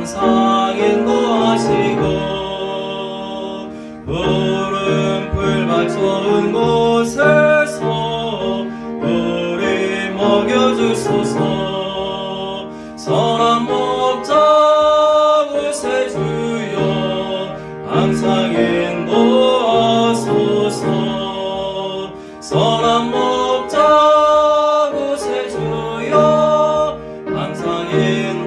항상 인도하시고 푸른 풀밭 좋은 곳에서 우리 먹여주소서. 선한 목자 구세주여 항상 인도하소서. 선한 목자 구세주여 항상 인도하소서.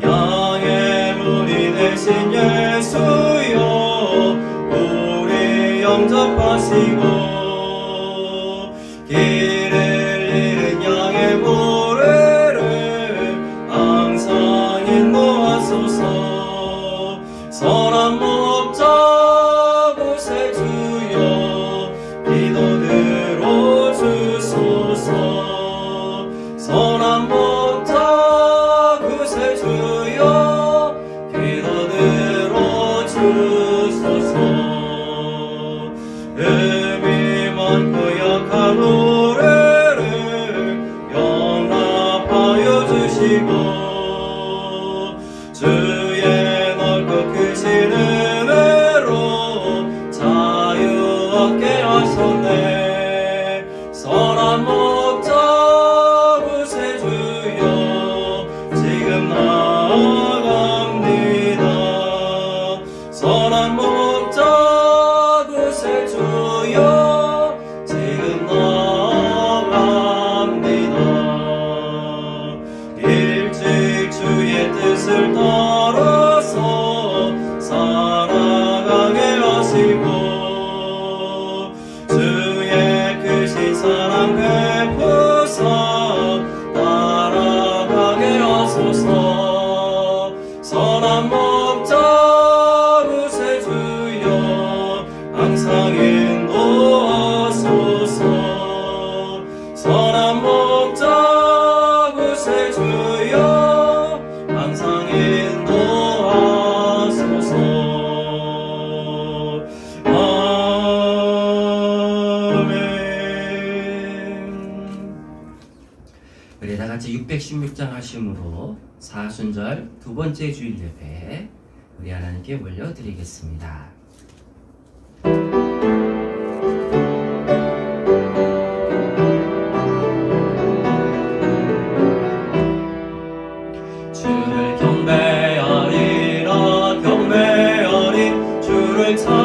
양의 문이 되신 예수여 우리 영접하시고 길을 잃은 양의 모래를 항상 인도하소서. 선한 목자 구세주여 기도 들어주소서. 선한 목자 구세주여 기도 들어주소서. 의미 많고 약한 노래를 용납하여 주시고 주의 넓고 크신 은혜로 자유 얻게 하셨네. 선한 목자 구세주여 지금 나아갑니다. 선한 목자 구세주여 지금 나아갑니다. 일찍 주의 뜻을 따라서 살아가게 하시고 주의 크신 사랑 베푸사 따라가게 하소서. 선한 목자 구세주여 항상 인도하소서. 선한 목자 구세주여 항상 인도하소서. 우리 다같이 616장 하심으로 사순절 두 번째 주일 예배 우리 하나님께 올려드리겠습니다. 주를 경배하리라 경배하리 주를 찬양하리라.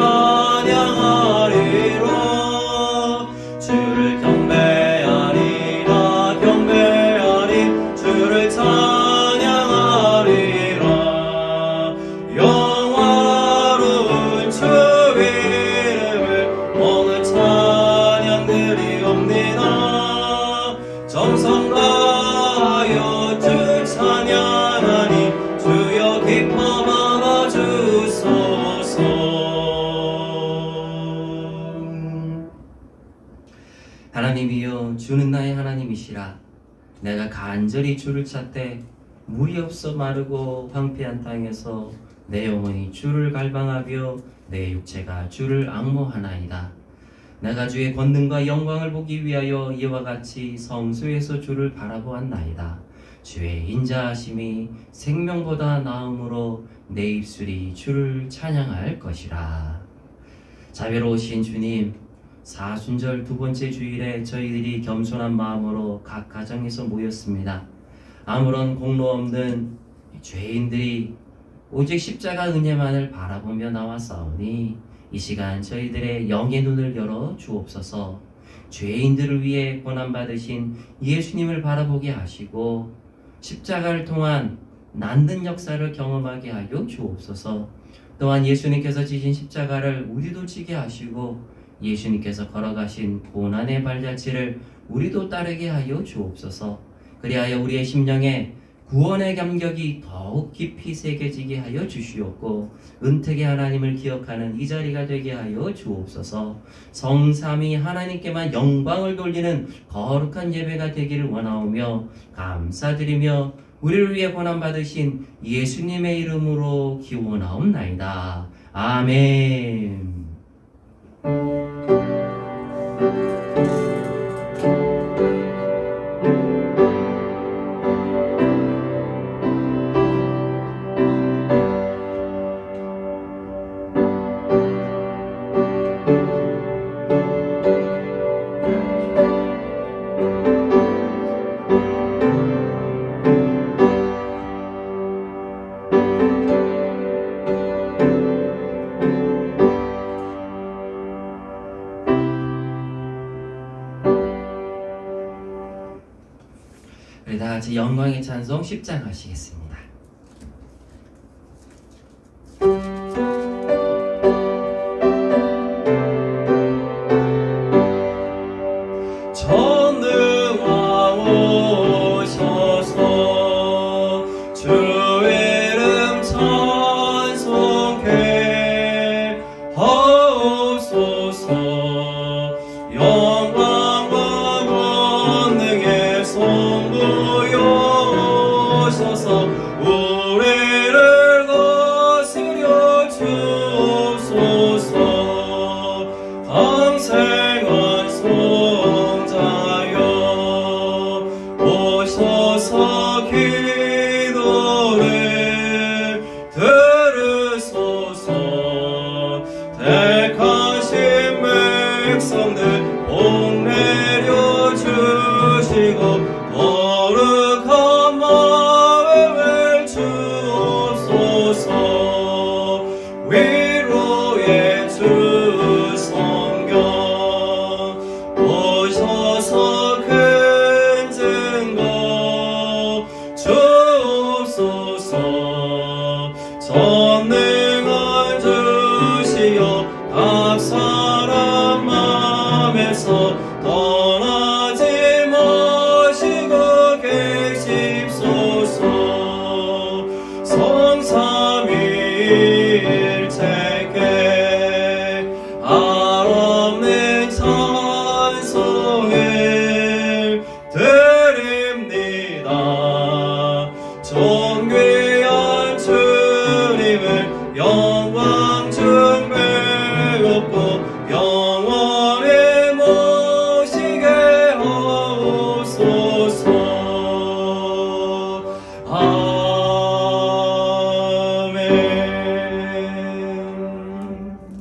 주를 경배하리라 경배하리 주를 찬양하리라. 영화로운 주 이름을 오늘 찬양 드리옵니다. 정성 다하여 주 찬양하니 주여 기뻐 받아 주소서. 하나님이여 주는 나의 하나님이시라. 내가 간절히 주를 찾되 물이 없어 마르고 황폐한 땅에서 내 영혼이 주를 갈망하며 내 육체가 주를 앙모하나이다. 내가 주의 권능과 영광을 보기 위하여 이와 같이 성소에서 주를 바라보았나이다. 주의 인자하심이 생명보다 나음으로 내 입술이 주를 찬양할 것이라. 자비로우신 주님, 사순절 두 번째 주일에 저희들이 겸손한 마음으로 각 가정에서 모였습니다. 아무런 공로 없는 죄인들이 오직 십자가 은혜만을 바라보며 나왔사오니 이 시간 저희들의 영의 눈을 열어 주옵소서. 죄인들을 위해 고난받으신 예수님을 바라보게 하시고 십자가를 통한 낫는 역사를 경험하게 하여 주옵소서. 또한 예수님께서 지신 십자가를 우리도 지게 하시고 예수님께서 걸어가신 고난의 발자취를 우리도 따르게 하여 주옵소서. 그리하여 우리의 심령에 구원의 감격이 더욱 깊이 새겨지게 하여 주시옵고 은택의 하나님을 기억하는 이 자리가 되게 하여 주옵소서. 성삼위 하나님께만 영광을 돌리는 거룩한 예배가 되기를 원하오며 감사드리며 우리를 위해 고난받으신 예수님의 이름으로 기원하옵나이다. 아멘. 같이 영광의 찬송 10장 하시겠습니다. 전능왕 오셔서 주 이름 찬송해 하옵소서. 영광과 권능의 성부여 오셔서 우리를 다스려 주옵소서. 강생한 성자여 오셔서 기도를 들으소서. 택하신 백성들 복 내려 주시고 거룩한 마음을 주옵소서. 위로의 주 성경 오셔서 큰 증거 주옵소서. 전능한 주시여 각 사람 맘에서 떠나지 마시고 계십소서. 성삼위일체께 한없는 찬송을 드립니다. 존귀한 주님을 영광 중배롭고 영원히 모시게 하옵소서. 아멘.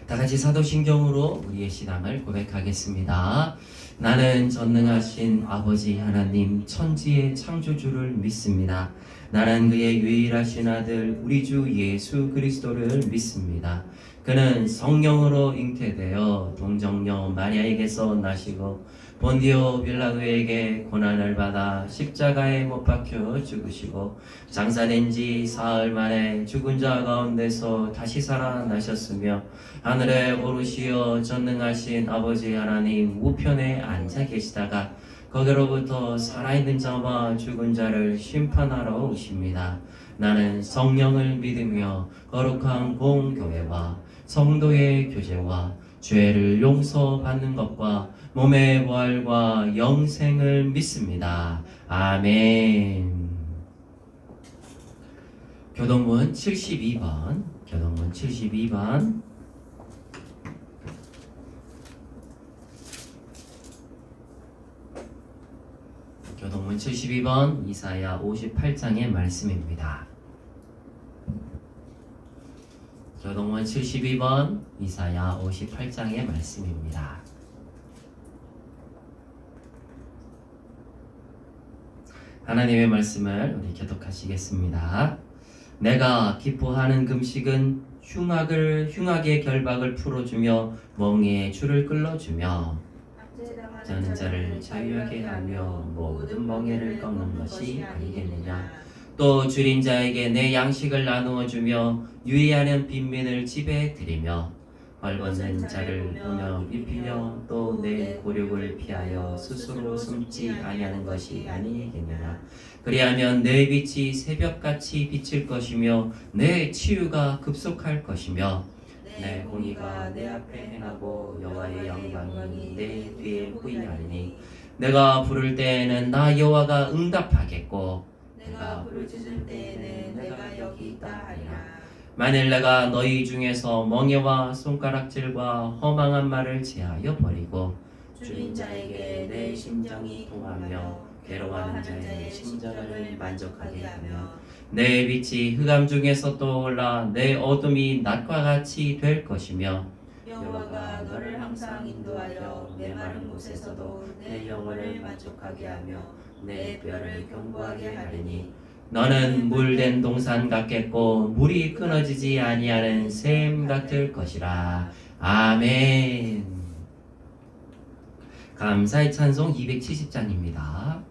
다 같이 사도신경으로 우리의 신앙을 고백하겠습니다. 나는 전능하신 아버지 하나님 천지의 창조주를 믿습니다. 나는 그의 유일하신 아들 우리 주 예수 그리스도를 믿습니다. 그는 성령으로 잉태되어 동정녀 마리아에게서 나시고 본디오 빌라도에게 고난을 받아 십자가에 못 박혀 죽으시고 장사된 지 사흘 만에 죽은 자 가운데서 다시 살아나셨으며 하늘에 오르시어 전능하신 아버지 하나님 우편에 앉아 계시다가 거기로부터 살아있는 자와 죽은 자를 심판하러 오십니다. 나는 성령을 믿으며 거룩한 공교회와 성도의 교제와 죄를 용서받는 것과 몸의 부활과 영생을 믿습니다. 아멘. 교동문 72번 교동문 72번 교동문 72번 이사야 58장의 말씀입니다. 교동문 72번 이사야 58장의 말씀입니다. 하나님의 말씀을 우리 교독하시겠습니다. 내가 기뻐하는 금식은 흉악의 결박을 풀어주며 멍에의 줄을 끌어주며 자는 자를 자유하게 하며 모든 멍에를 꺾는 것이 아니겠느냐. 또 줄인 자에게 내 양식을 나누어 주며 유의하는 빈민을 집에 들이며 벌벗는 자를 보며 입히며 또 내 곤욕을 피하여 스스로 숨지 아니하는 것이 아니겠느냐. 그리하면 내 빛이 새벽같이 비칠 것이며 내 치유가 급속할 것이며 내 공의가 내 앞에 행하고 여호와의 영광이 내 뒤에 후이하리니 내가 부를 때에는 나 여호와가 응답하겠고 내가 부르짖을 때에는 내가 여기 있다 하리라. 만일 내가 너희 중에서 멍에와 손가락질과 허망한 말을 제하여 버리고 줄인 자에게 내 심정이 통하며 괴로워하는 자의 심정을 만족하게 하며 내 빛이 흑암 중에서 떠올라 내 어둠이 낮과 같이 될 것이며 여호와가 너를 항상 인도하여 메마른 곳에서도 내 영혼을 만족하게 하며 내 뼈를 견고하게 하리니 너는 물된 동산 같겠고 물이 끊어지지 아니하는 샘 같을 것이라. 아멘. 감사의 찬송 270장입니다.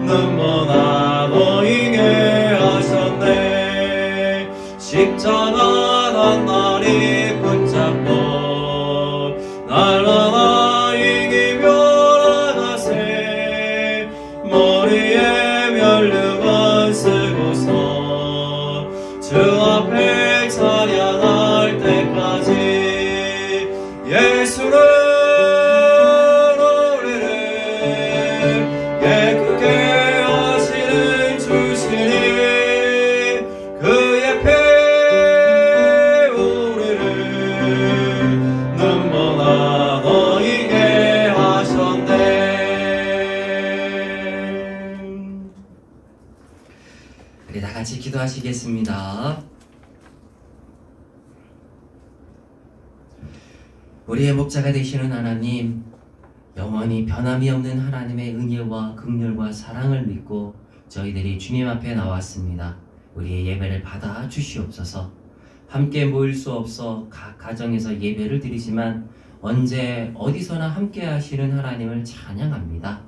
눈먼아 너희게 하셨네. 십자가 단단히 붙잡고 날마다 이기며 나가세. 머리에 면류관 쓰고서 주 앞에 찬양할 때까지 예수는 우리를 예쁘게 하시는 주시니 그의 피 우리를 눈먼아 너희게 하셨네. 우리 다 같이 기도하시겠습니다. 우리의 목자가 되시는 하나님, 영원히 변함이 없는 하나님의 은혜와 긍휼과 사랑을 믿고 저희들이 주님 앞에 나왔습니다. 우리의 예배를 받아 주시옵소서. 함께 모일 수 없어 각 가정에서 예배를 드리지만 언제 어디서나 함께 하시는 하나님을 찬양합니다.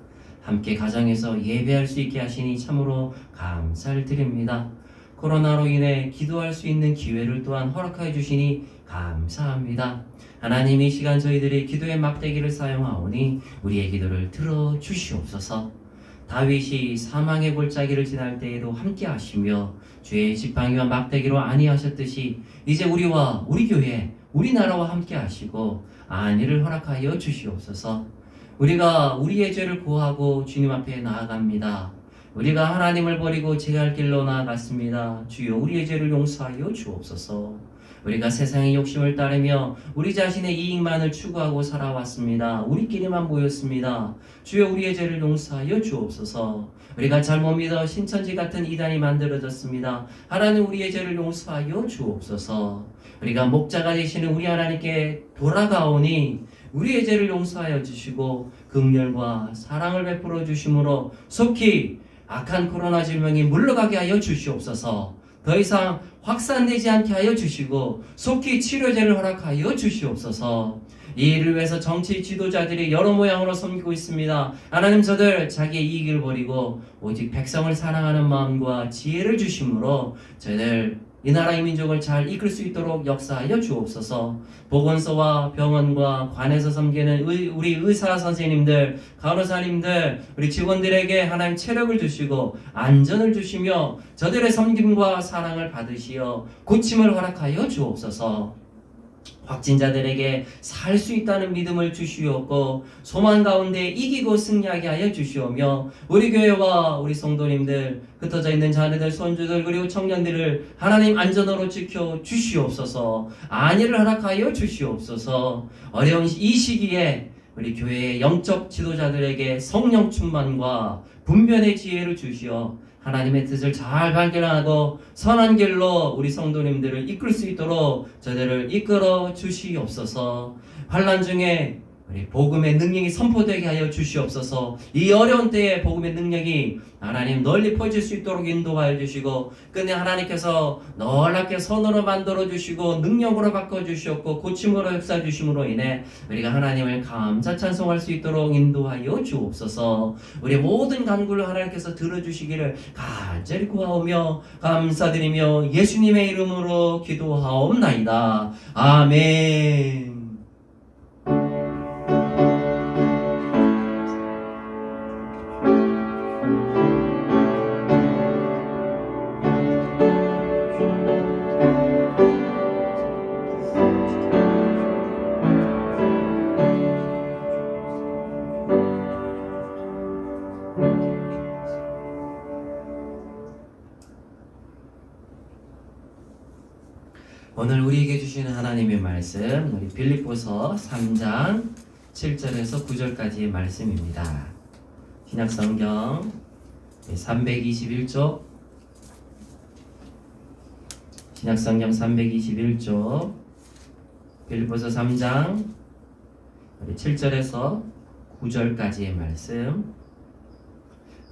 함께 가정에서 예배할 수 있게 하시니 참으로 감사를 드립니다. 코로나로 인해 기도할 수 있는 기회를 또한 허락하여 주시니 감사합니다. 하나님, 이 시간 저희들이 기도의 막대기를 사용하오니 우리의 기도를 들어주시옵소서. 다윗이 사망의 골짜기를 지날 때에도 함께 하시며 주의 지팡이와 막대기로 안위하셨듯이 이제 우리와 우리 교회, 우리나라와 함께 하시고 안위를 허락하여 주시옵소서. 우리가 우리의 죄를 고하고 주님 앞에 나아갑니다. 우리가 하나님을 버리고 제할 길로 나아갔습니다. 주여, 우리의 죄를 용서하여 주옵소서. 우리가 세상의 욕심을 따르며 우리 자신의 이익만을 추구하고 살아왔습니다. 우리끼리만 모였습니다. 주여, 우리의 죄를 용서하여 주옵소서. 우리가 잘못 믿어 신천지 같은 이단이 만들어졌습니다. 하나님, 우리의 죄를 용서하여 주옵소서. 우리가 목자가 되시는 우리 하나님께 돌아가오니 우리의 죄를 용서하여 주시고 긍휼과 사랑을 베풀어 주심으로 속히 악한 코로나 질병이 물러가게 하여 주시옵소서. 더 이상 확산되지 않게 하여 주시고 속히 치료제를 허락하여 주시옵소서. 이 일을 위해서 정치 지도자들이 여러 모양으로 섬기고 있습니다. 하나님, 저들 자기의 이익을 버리고 오직 백성을 사랑하는 마음과 지혜를 주심으로 저희들 이 나라의 민족을 잘 이끌 수 있도록 역사하여 주옵소서. 보건소와 병원과 관에서 섬기는 우리 의사 선생님들, 간호사님들, 우리 직원들에게 하나님 체력을 주시고 안전을 주시며 저들의 섬김과 사랑을 받으시어 고침을 허락하여 주옵소서. 확진자들에게 살 수 있다는 믿음을 주시옵고 소망 가운데 이기고 승리하게 하여 주시오며 우리 교회와 우리 성도님들, 흩어져 있는 자녀들, 손주들, 그리고 청년들을 하나님 안전으로 지켜 주시옵소서. 안위를 허락하여 주시옵소서. 어려운 이 시기에 우리 교회의 영적 지도자들에게 성령 충만과 분별의 지혜를 주시어 하나님의 뜻을 잘 발견하고 선한 길로 우리 성도님들을 이끌 수 있도록 저들을 이끌어 주시옵소서. 환난 중에 우리 복음의 능력이 선포되게 하여 주시옵소서. 이 어려운 때에 복음의 능력이 하나님 널리 퍼질 수 있도록 인도하여 주시고 끝내 하나님께서 놀랍게 선으로 만들어 주시고 능력으로 바꿔 주시옵고 고침으로 역사해 주심으로 인해 우리가 하나님을 감사 찬송할 수 있도록 인도하여 주옵소서. 우리 모든 간구를 하나님께서 들어주시기를 간절히 구하오며 감사드리며 예수님의 이름으로 기도하옵나이다. 아멘. 오늘 우리에게 주시는 하나님의 말씀, 우리 빌립보서 3장 7절에서 9절까지의 말씀입니다. 신약성경 321쪽, 신약성경 321쪽, 빌립보서 3장 7절에서 9절까지의 말씀,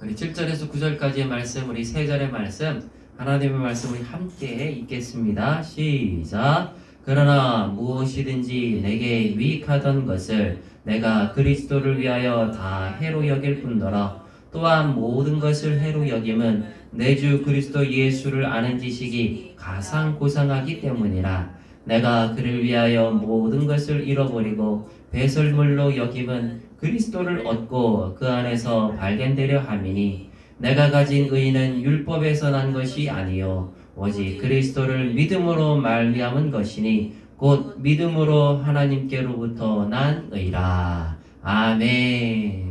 우리 7절에서 9절까지의 말씀, 우리 3절의 말씀, 하나님의 말씀 우리 함께 읽겠습니다. 시작. 그러나 무엇이든지 내게 유익하던 것을 내가 그리스도를 위하여 다 해로 여길 뿐더러 또한 모든 것을 해로 여김은 내 주 그리스도 예수를 아는 지식이 가상 고상하기 때문이라. 내가 그를 위하여 모든 것을 잃어버리고 배설물로 여김은 그리스도를 얻고 그 안에서 발견되려 함이니, 내가 가진 의는 율법에서 난 것이 아니요 오직 그리스도를 믿음으로 말미암은 것이니 곧 믿음으로 하나님께로부터 난 의라. 아멘.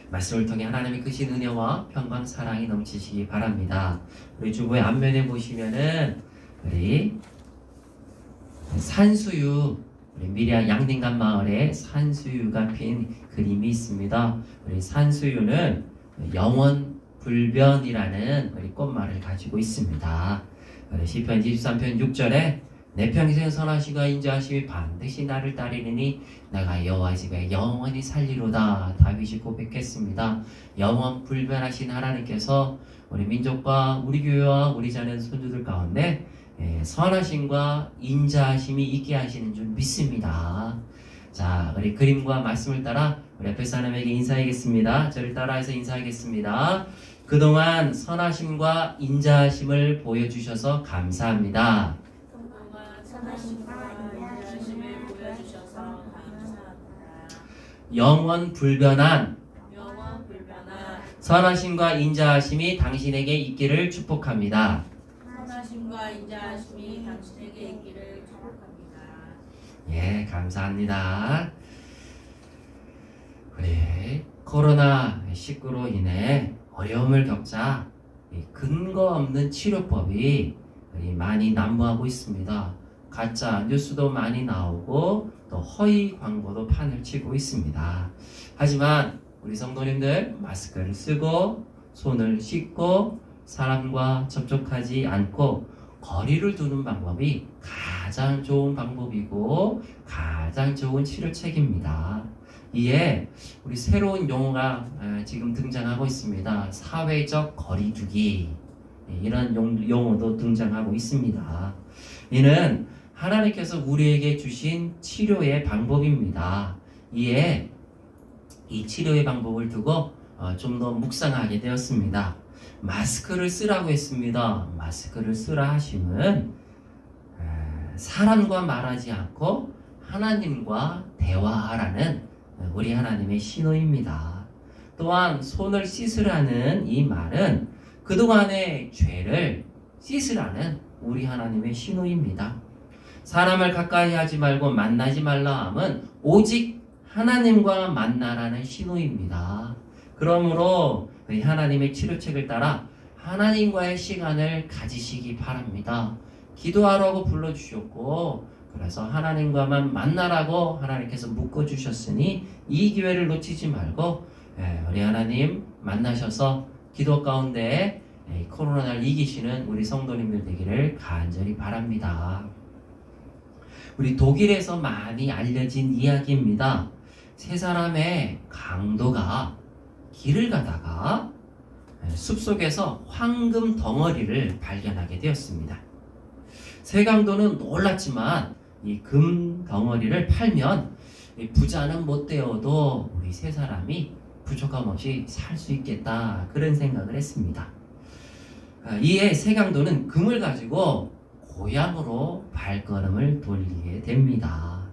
말씀을 통해 하나님의 크신 은혜와 평강 사랑이 넘치시기 바랍니다. 우리 주보의 앞면에 보시면은 우리 산수유, 우리 미리아 양림간 마을에 산수유가 핀 그림이 있습니다. 우리 산수유는 영원 불변이라는 우리 꽃말을 가지고 있습니다. 우리 시편 23편 6절에 내 평생 선하시고 인자하심이 반드시 나를 따르느니 내가 여호와 집에 영원히 살리로다. 다윗이 고백했습니다. 영원 불변하신 하나님께서 우리 민족과 우리 교회와 우리 자녀 손주들 가운데 선하심과 인자하심이 있게 하시는 줄 믿습니다. 자, 우리 그림과 말씀을 따라 우리 앞에 사람에게 인사하겠습니다. 저를 따라해서 인사하겠습니다. 그동안 선하심과 인자하심을 보여주셔서 감사합니다. 영원 불변한 선하심과 인자하심이 당신에게 있기를 축복합니다. 선하심과 인자하심이 당신에게 있기를 축복합니다. 예, 감사합니다. 우리 코로나19로 인해 어려움을 겪자 근거 없는 치료법이 많이 난무하고 있습니다. 가짜 뉴스도 많이 나오고 또 허위 광고도 판을 치고 있습니다. 하지만 우리 성도님들 마스크를 쓰고 손을 씻고 사람과 접촉하지 않고 거리를 두는 방법이 가장 좋은 방법이고 가장 좋은 치료책입니다. 이에 우리 새로운 용어가 지금 등장하고 있습니다. 사회적 거리두기, 이런 용어도 등장하고 있습니다. 이는 하나님께서 우리에게 주신 치료의 방법입니다. 이에 이 치료의 방법을 두고 좀 더 묵상하게 되었습니다. 마스크를 쓰라고 했습니다. 마스크를 쓰라 하심은 사람과 말하지 않고 하나님과 대화하라는 우리 하나님의 신호입니다. 또한 손을 씻으라는 이 말은 그동안의 죄를 씻으라는 우리 하나님의 신호입니다. 사람을 가까이 하지 말고 만나지 말라 함은 오직 하나님과 만나라는 신호입니다. 그러므로 하나님의 치료책을 따라 하나님과의 시간을 가지시기 바랍니다. 기도하라고 불러주셨고 그래서 하나님과만 만나라고 하나님께서 묶어주셨으니 이 기회를 놓치지 말고 우리 하나님 만나셔서 기도 가운데 코로나를 이기시는 우리 성도님들 되기를 간절히 바랍니다. 우리 독일에서 많이 알려진 이야기입니다. 세 사람의 강도가 길을 가다가 숲속에서 황금 덩어리를 발견하게 되었습니다. 세 강도는 놀랐지만 이 금 덩어리를 팔면 부자는 못 되어도 우리 세 사람이 부족함 없이 살 수 있겠다, 그런 생각을 했습니다. 이에 세 강도는 금을 가지고 고향으로 발걸음을 돌리게 됩니다.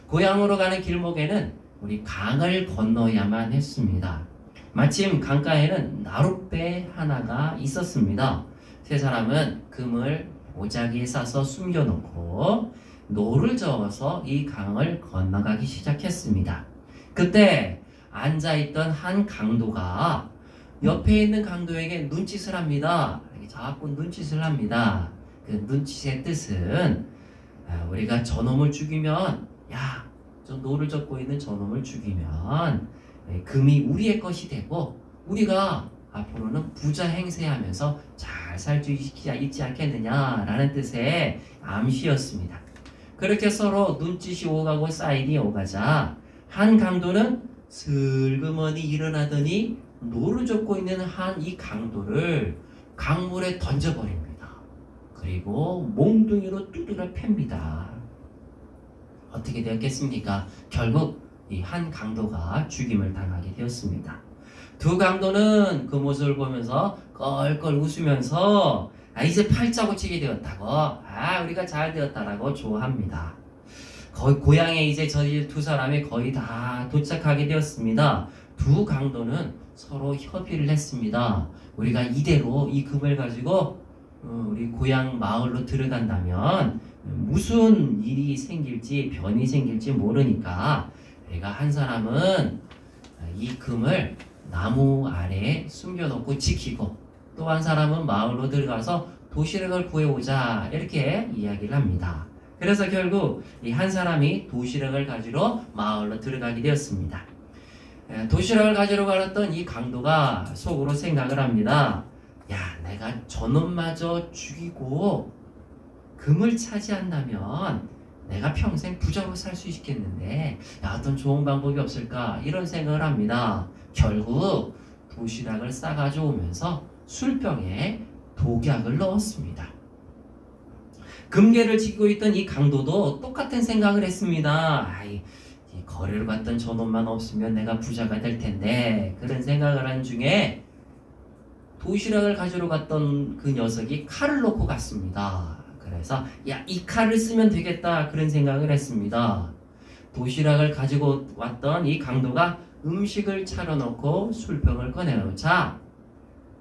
고향으로 가는 길목에는 우리 강을 건너야만 했습니다. 마침 강가에는 나룻배 하나가 있었습니다. 세 사람은 금을 보자기에 싸서 숨겨놓고 노를 저어서 이 강을 건너가기 시작했습니다. 그때 앉아있던 한 강도가 옆에 있는 강도에게 눈짓을 합니다. 자꾸 눈짓을 합니다. 그 눈짓의 뜻은 우리가 저놈을 죽이면, 야, 저 노를 젓고 있는 저놈을 죽이면 금이 우리의 것이 되고 우리가 앞으로는 부자 행세하면서 잘 살 수 있지 않겠느냐라는 뜻의 암시였습니다. 그렇게 서로 눈짓이 오가고 사인이 오가자 한 강도는 슬그머니 일어나더니 노를 젓고 있는 한 이 강도를 강물에 던져버립니다. 그리고 몽둥이로 두드려 팹니다. 어떻게 되었겠습니까? 결국 이 한 강도가 죽임을 당하게 되었습니다. 두 강도는 그 모습을 보면서 껄껄 웃으면서 이제 팔자고 치게 되었다고, 우리가 잘 되었다라고 좋아합니다. 거의 고향에 이제 저희 두 사람이 거의 다 도착하게 되었습니다. 두 강도는 서로 협의를 했습니다. 우리가 이대로 이 금을 가지고 우리 고향 마을로 들어간다면 무슨 일이 생길지 변이 생길지 모르니까 우리가 한 사람은 이 금을 나무 아래에 숨겨놓고 지키고 또 한 사람은 마을로 들어가서 도시락을 구해오자, 이렇게 이야기를 합니다. 그래서 결국 이 한 사람이 도시락을 가지러 마을로 들어가게 되었습니다. 도시락을 가지러 가렸던 이 강도가 속으로 생각을 합니다. 야, 내가 저놈마저 죽이고 금을 차지한다면 내가 평생 부자로 살 수 있겠는데, 어떤 좋은 방법이 없을까, 이런 생각을 합니다. 결국 도시락을 싸가지고 오면서 술병에 독약을 넣었습니다. 금괴를 지키고 있던 이 강도도 똑같은 생각을 했습니다. 거리를 갔던 저놈만 없으면 내가 부자가 될 텐데, 그런 생각을 한 중에 도시락을 가지러 갔던 그 녀석이 칼을 놓고 갔습니다. 그래서 이 칼을 쓰면 되겠다, 그런 생각을 했습니다. 도시락을 가지고 왔던 이 강도가 음식을 차려놓고 술병을 꺼내놓자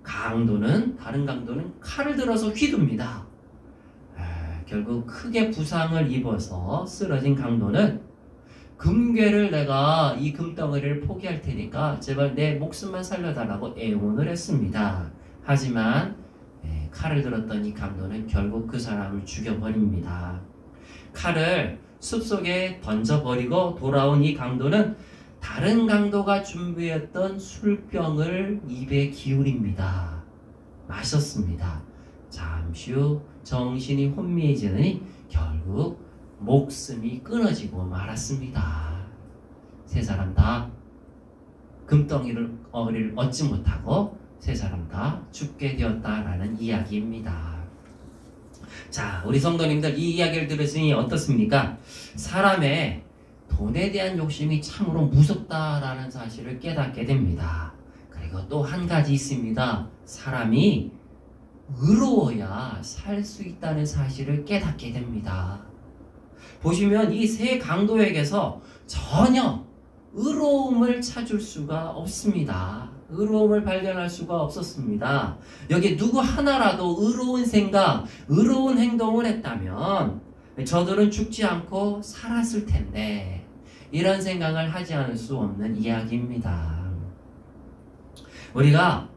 다른 강도는 칼을 들어서 휘둡니다. 결국 크게 부상을 입어서 쓰러진 강도는 금괴를 내가 이 금덩어리를 포기할 테니까 제발 내 목숨만 살려달라고 애원을 했습니다. 하지만 칼을 들었던 이 강도는 결국 그 사람을 죽여버립니다. 칼을 숲속에 던져버리고 돌아온 이 강도는 다른 강도가 준비했던 술병을 입에 기울입니다. 마셨습니다. 잠시 후 정신이 혼미해지더니 결국 목숨이 끊어지고 말았습니다. 세 사람 다 금덩이를 얻지 못하고 세 사람 다 죽게 되었다라는 이야기입니다. 자, 우리 성도님들, 이 이야기를 들으시니 어떻습니까? 사람의 돈에 대한 욕심이 참으로 무섭다라는 사실을 깨닫게 됩니다. 그리고 또 한 가지 있습니다. 사람이 의로워야 살 수 있다는 사실을 깨닫게 됩니다. 보시면 이 세 강도에게서 전혀 의로움을 찾을 수가 없습니다. 의로움을 발견할 수가 없었습니다. 여기 누구 하나라도 의로운 생각, 의로운 행동을 했다면 저들은 죽지 않고 살았을 텐데, 이런 생각을 하지 않을 수 없는 이야기입니다. 우리가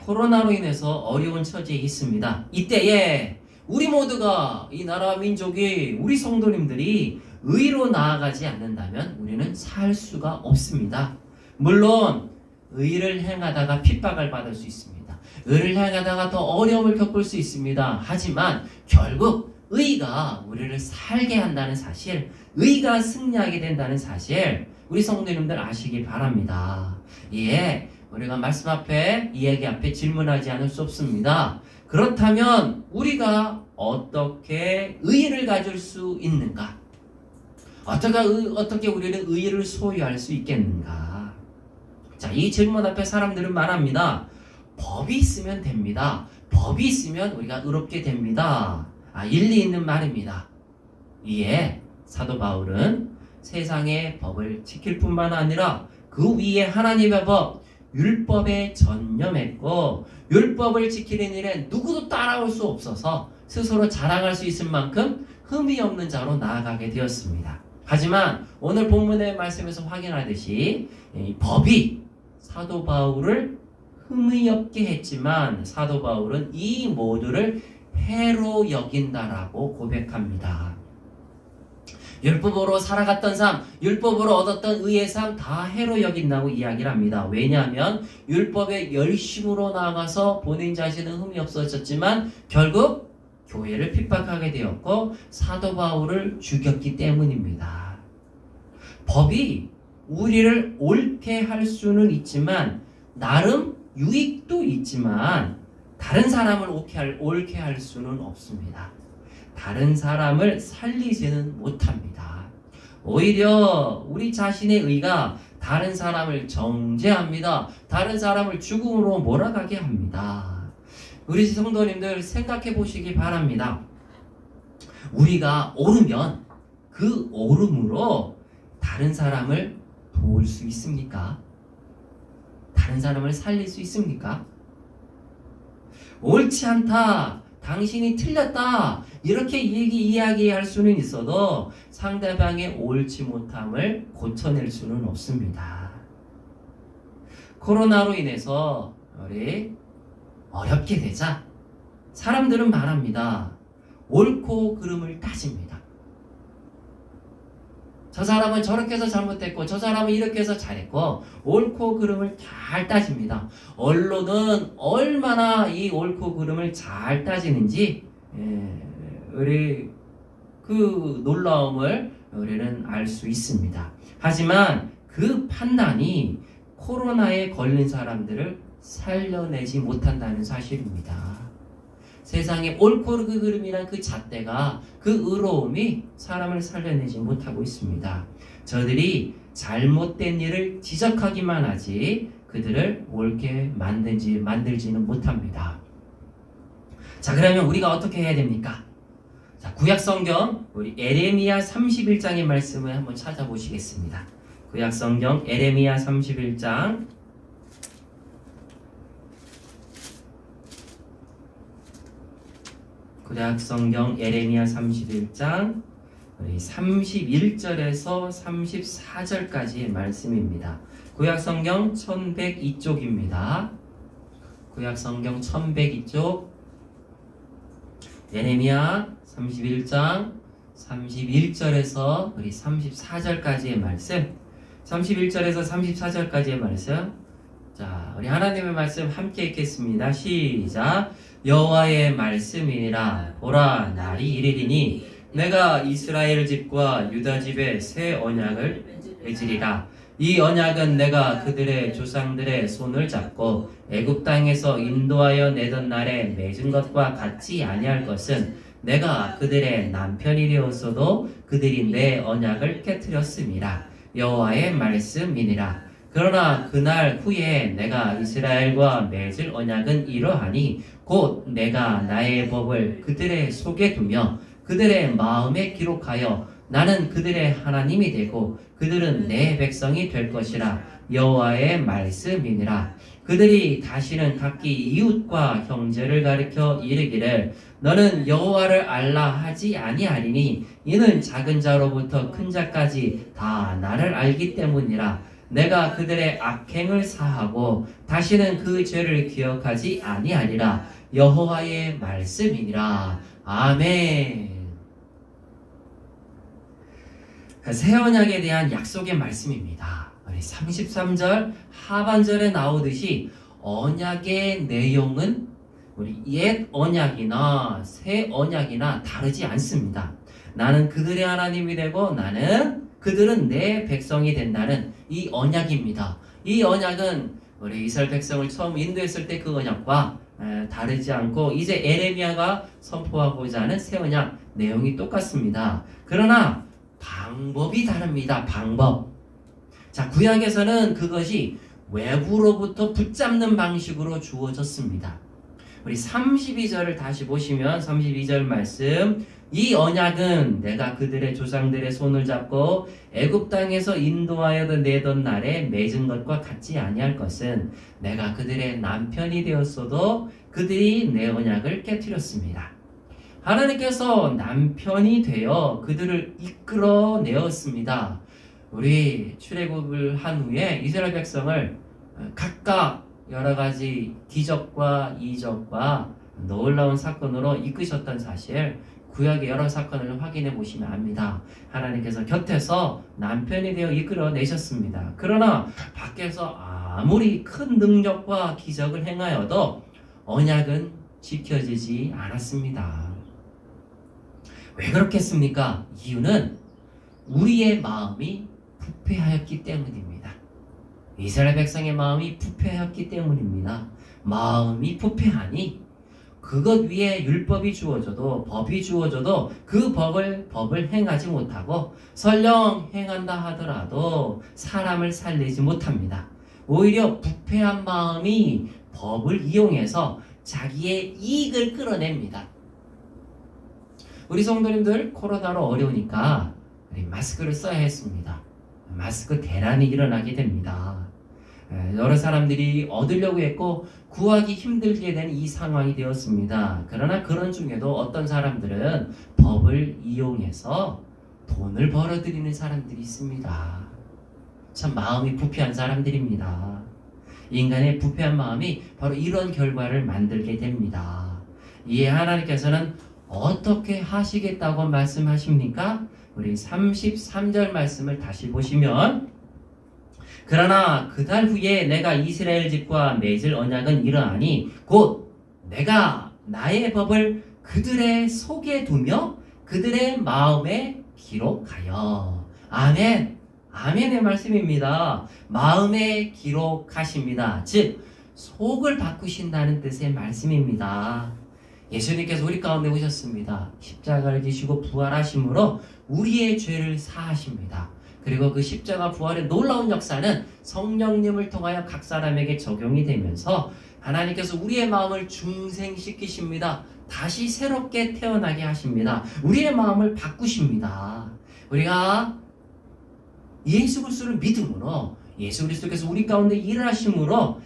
코로나로 인해서 어려운 처지에 있습니다. 이때에 우리 모두가, 이 나라 민족이, 우리 성도님들이 의로 나아가지 않는다면 우리는 살 수가 없습니다. 물론 의를 행하다가 핍박을 받을 수 있습니다. 의를 행하다가 더 어려움을 겪을 수 있습니다. 하지만 결국 의가 우리를 살게 한다는 사실, 의가 승리하게 된다는 사실, 우리 성도님들 아시기 바랍니다. 예, 우리가 말씀 앞에, 이야기 앞에 질문하지 않을 수 없습니다. 그렇다면 우리가 어떻게 의를 가질 수 있는가? 어떻게 우리는 의를 소유할 수 있겠는가? 자, 이 질문 앞에 사람들은 말합니다. 법이 있으면 됩니다. 법이 있으면 우리가 의롭게 됩니다. 일리 있는 말입니다. 이에 사도 바울은 세상의 법을 지킬 뿐만 아니라 그 위에 하나님의 법, 율법에 전념했고, 율법을 지키는 일에 누구도 따라올 수 없어서 스스로 자랑할 수 있을 만큼 흠이 없는 자로 나아가게 되었습니다. 하지만 오늘 본문의 말씀에서 확인하듯이 이 법이 사도 바울을 흠이 없게 했지만 사도 바울은 이 모두를 해로 여긴다라고 고백합니다. 율법으로 살아갔던 삶, 율법으로 얻었던 의의 삶 다 해로 여긴다고 이야기를 합니다. 왜냐하면 율법의 열심으로 나아가서 본인 자신은 흠이 없어졌지만 결국 교회를 핍박하게 되었고 사도 바울을 죽였기 때문입니다. 법이 우리를 옳게 할 수는 있지만, 나름 유익도 있지만 다른 사람을 옳게 할 수는 없습니다. 다른 사람을 살리지는 못합니다. 오히려 우리 자신의 의가 다른 사람을 정죄합니다. 다른 사람을 죽음으로 몰아가게 합니다. 우리 성도님들 생각해 보시기 바랍니다. 우리가 옳으면 그 옳음으로 다른 사람을 도울 수 있습니까? 다른 사람을 살릴 수 있습니까? 옳지 않다, 당신이 틀렸다, 이렇게 이야기할 수는 있어도 상대방의 옳지 못함을 고쳐낼 수는 없습니다. 코로나로 인해서 우리 어렵게 되자 사람들은 말합니다. 옳고 그름을 따집니다. 저 사람은 저렇게 해서 잘못했고 저 사람은 이렇게 해서 잘했고 옳고 그름을 잘 따집니다. 언론은 얼마나 이 옳고 그름을 잘 따지는지 우리 그 놀라움을 우리는 알 수 있습니다. 하지만 그 판단이 코로나에 걸린 사람들을 살려내지 못한다는 사실입니다. 세상에 옳고 그름이란 그 잣대가, 그 의로움이 사람을 살려내지 못하고 있습니다. 저들이 잘못된 일을 지적하기만 하지 그들을 옳게 만들지는 못합니다. 자, 그러면 우리가 어떻게 해야 됩니까? 자, 구약 성경 우리 에레미야 31장의 말씀을 한번 찾아보시겠습니다. 구약 성경 에레미야 31장 구약 성경 에레미야 31장 31절에서 34절까지의 말씀입니다. 구약 성경 1102쪽입니다. 구약 성경 1102쪽 에레미야 31장 31절에서 34절까지의 말씀, 31절에서 34절까지의 말씀. 자, 우리 하나님의 말씀 함께 읽겠습니다. 시작. 여호와의 말씀이니라. 보라, 날이 이르리니 내가 이스라엘 집과 유다 집에 새 언약을 맺으리라. 이 언약은 내가 그들의 조상들의 손을 잡고 애굽 땅에서 인도하여 내던 날에 맺은 것과 같지 아니할 것은 내가 그들의 남편이 되었어도 그들이 내 언약을 깨뜨렸음이라. 여호와의 말씀이니라. 그러나 그날 후에 내가 이스라엘과 맺을 언약은 이러하니 곧 내가 나의 법을 그들의 속에 두며 그들의 마음에 기록하여 나는 그들의 하나님이 되고 그들은 내 백성이 될 것이라. 여호와의 말씀이니라. 그들이 다시는 각기 이웃과 형제를 가리켜 이르기를 너는 여호와를 알라 하지 아니하리니 이는 작은 자로부터 큰 자까지 다 나를 알기 때문이라. 내가 그들의 악행을 사하고 다시는 그 죄를 기억하지 아니하리라. 여호와의 말씀이니라. 아멘. 새 언약에 대한 약속의 말씀입니다. 33절 하반절에 나오듯이 언약의 내용은 우리 옛 언약이나 새 언약이나 다르지 않습니다. 나는 그들의 하나님이 되고 그들은 내 백성이 된다는 이 언약입니다. 이 언약은 우리 이스라엘 백성을 처음 인도했을 때 그 언약과 다르지 않고 이제 에레미야가 선포하고자 하는 새 언약 내용이 똑같습니다. 그러나 방법이 다릅니다. 방법. 자, 구약에서는 그것이 외부로부터 붙잡는 방식으로 주어졌습니다. 우리 32절을 다시 보시면 32절 말씀, 이 언약은 내가 그들의 조상들의 손을 잡고 애굽 땅에서 인도하여 내던 날에 맺은 것과 같지 아니할 것은 내가 그들의 남편이 되었어도 그들이 내 언약을 깨뜨렸습니다. 하나님께서 남편이 되어 그들을 이끌어내었습니다. 우리 출애굽을 한 후에 이스라엘 백성을 각각 여러 가지 기적과 이적과 놀라운 사건으로 이끄셨던 사실, 구약의 여러 사건을 확인해 보시면 압니다. 하나님께서 곁에서 남편이 되어 이끌어내셨습니다. 그러나 밖에서 아무리 큰 능력과 기적을 행하여도 언약은 지켜지지 않았습니다. 왜 그렇겠습니까? 이유는 우리의 마음이 부패하였기 때문입니다. 이스라엘 백성의 마음이 부패하였기 때문입니다. 마음이 부패하니 그것 위에 율법이 주어져도 법이 주어져도 그 법을 행하지 못하고 설령 행한다 하더라도 사람을 살리지 못합니다. 오히려 부패한 마음이 법을 이용해서 자기의 이익을 끌어냅니다. 우리 성도님들 코로나로 어려우니까 마스크를 써야 했습니다. 마스크 대란이 일어나게 됩니다. 여러 사람들이 얻으려고 했고 구하기 힘들게 된 이 상황이 되었습니다. 그러나 그런 중에도 어떤 사람들은 법을 이용해서 돈을 벌어들이는 사람들이 있습니다. 참 마음이 부패한 사람들입니다. 인간의 부패한 마음이 바로 이런 결과를 만들게 됩니다. 이에 하나님께서는 어떻게 하시겠다고 말씀하십니까? 우리 33절 말씀을 다시 보시면 그러나 그달 후에 내가 이스라엘 집과 맺을 언약은 이러하니 곧 내가 나의 법을 그들의 속에 두며 그들의 마음에 기록하여. 아멘. 아멘의 말씀입니다. 마음에 기록하십니다. 즉 속을 바꾸신다는 뜻의 말씀입니다. 예수님께서 우리 가운데 오셨습니다. 십자가를 지시고 부활하심으로 우리의 죄를 사하십니다. 그리고 그 십자가 부활의 놀라운 역사는 성령님을 통하여 각 사람에게 적용이 되면서 하나님께서 우리의 마음을 중생시키십니다. 다시 새롭게 태어나게 하십니다. 우리의 마음을 바꾸십니다. 우리가 예수 그리스도를 믿음으로 예수 그리스도께서 우리 가운데 일하심으로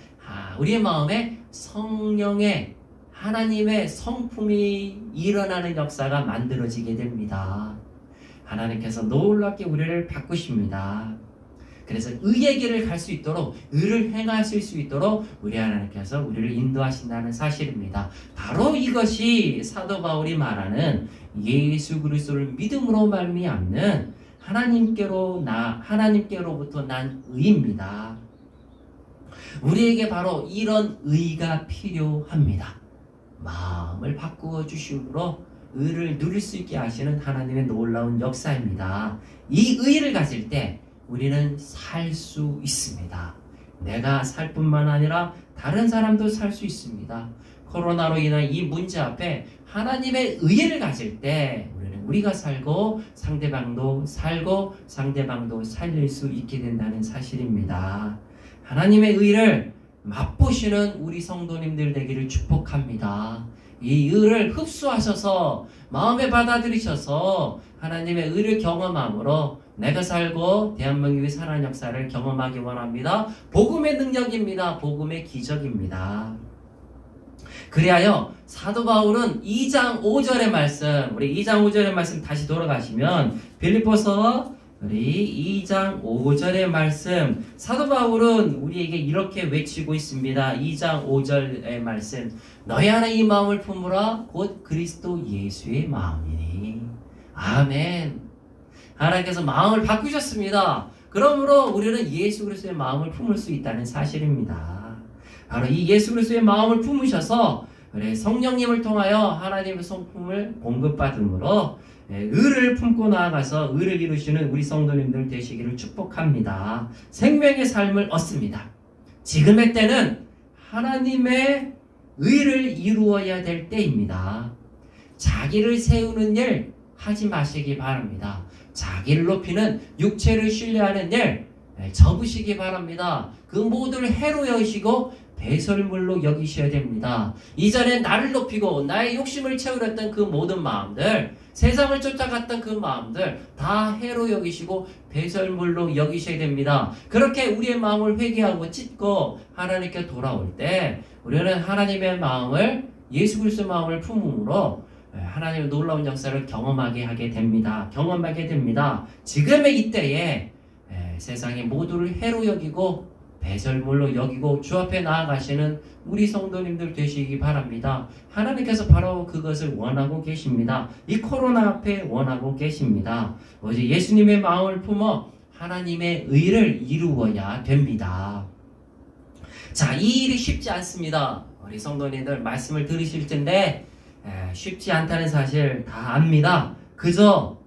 우리의 마음에 성령의 하나님의 성품이 일어나는 역사가 만들어지게 됩니다. 하나님께서 놀랍게 우리를 바꾸십니다. 그래서 의의 길을 갈 수 있도록 의를 행하실 수 있도록 우리 하나님께서 우리를 인도하신다는 사실입니다. 바로 이것이 사도 바울이 말하는 예수 그리스도를 믿음으로 말미암는 하나님께로부터 난 의입니다. 우리에게 바로 이런 의가 필요합니다. 마음을 바꾸어 주심으로 의를 누릴 수 있게 하시는 하나님의 놀라운 역사입니다. 이 의를 가질 때 우리는 살 수 있습니다. 내가 살 뿐만 아니라 다른 사람도 살 수 있습니다. 코로나로 인한 이 문제 앞에 하나님의 의를 가질 때 우리가 살고 상대방도 살고 상대방도 살릴 수 있게 된다는 사실입니다. 하나님의 의를 맛보시는 우리 성도님들 되기를 축복합니다. 이 의를 흡수하셔서 마음에 받아들이셔서 하나님의 의를 경험함으로 내가 살고 대한민국의 살아난 역사를 경험하기 원합니다. 복음의 능력입니다. 복음의 기적입니다. 그리하여 사도 바울은 2장 5절의 말씀, 우리 2장 5절의 말씀 다시 돌아가시면 빌립보서 우리 2장 5절의 말씀, 사도 바울은 우리에게 이렇게 외치고 있습니다. 2장 5절의 말씀, 너희 안에 이 마음을 품으라 곧 그리스도 예수의 마음이니. 아멘. 하나님께서 마음을 바꾸셨습니다. 그러므로 우리는 예수 그리스도의 마음을 품을 수 있다는 사실입니다. 바로 이 예수 그리스도의 마음을 품으셔서 성령님을 통하여 하나님의 성품을 공급받음으로 의를 품고 나아가서 의를 이루시는 우리 성도님들 되시기를 축복합니다. 생명의 삶을 얻습니다. 지금의 때는 하나님의 의를 이루어야 될 때입니다. 자기를 세우는 일 하지 마시기 바랍니다. 자기를 높이는 육체를 신뢰하는 일 접으시기 바랍니다. 그 모두를 해로 여기시고 배설물로 여기셔야 됩니다. 이전에 나를 높이고 나의 욕심을 채우렸던 그 모든 마음들, 세상을 쫓아갔던 그 마음들 다 해로 여기시고 배설물로 여기셔야 됩니다. 그렇게 우리의 마음을 회개하고 찢고 하나님께 돌아올 때 우리는 하나님의 마음을, 예수 그리스도의 마음을 품음으로 하나님의 놀라운 역사를 경험하게 됩니다. 지금의 이때에 세상의 모두를 해로 여기고 배설물로 여기고 주 앞에 나아가시는 우리 성도님들 되시기 바랍니다. 하나님께서 바로 그것을 원하고 계십니다. 이 코로나 앞에 원하고 계십니다. 어제 예수님의 마음을 품어 하나님의 의를 이루어야 됩니다. 자, 이 일이 쉽지 않습니다. 우리 성도님들 말씀을 들으실 텐데 쉽지 않다는 사실 다 압니다. 그저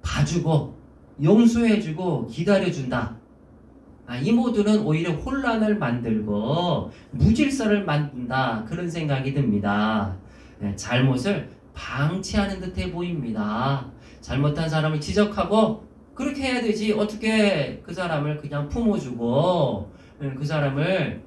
봐주고 용서해주고 기다려준다. 이 모두는 오히려 혼란을 만들고 무질서를 만든다, 그런 생각이 듭니다. 잘못을 방치하는 듯해 보입니다. 잘못한 사람을 지적하고 그렇게 해야 되지, 어떻게 그 사람을 그냥 품어주고 그 사람을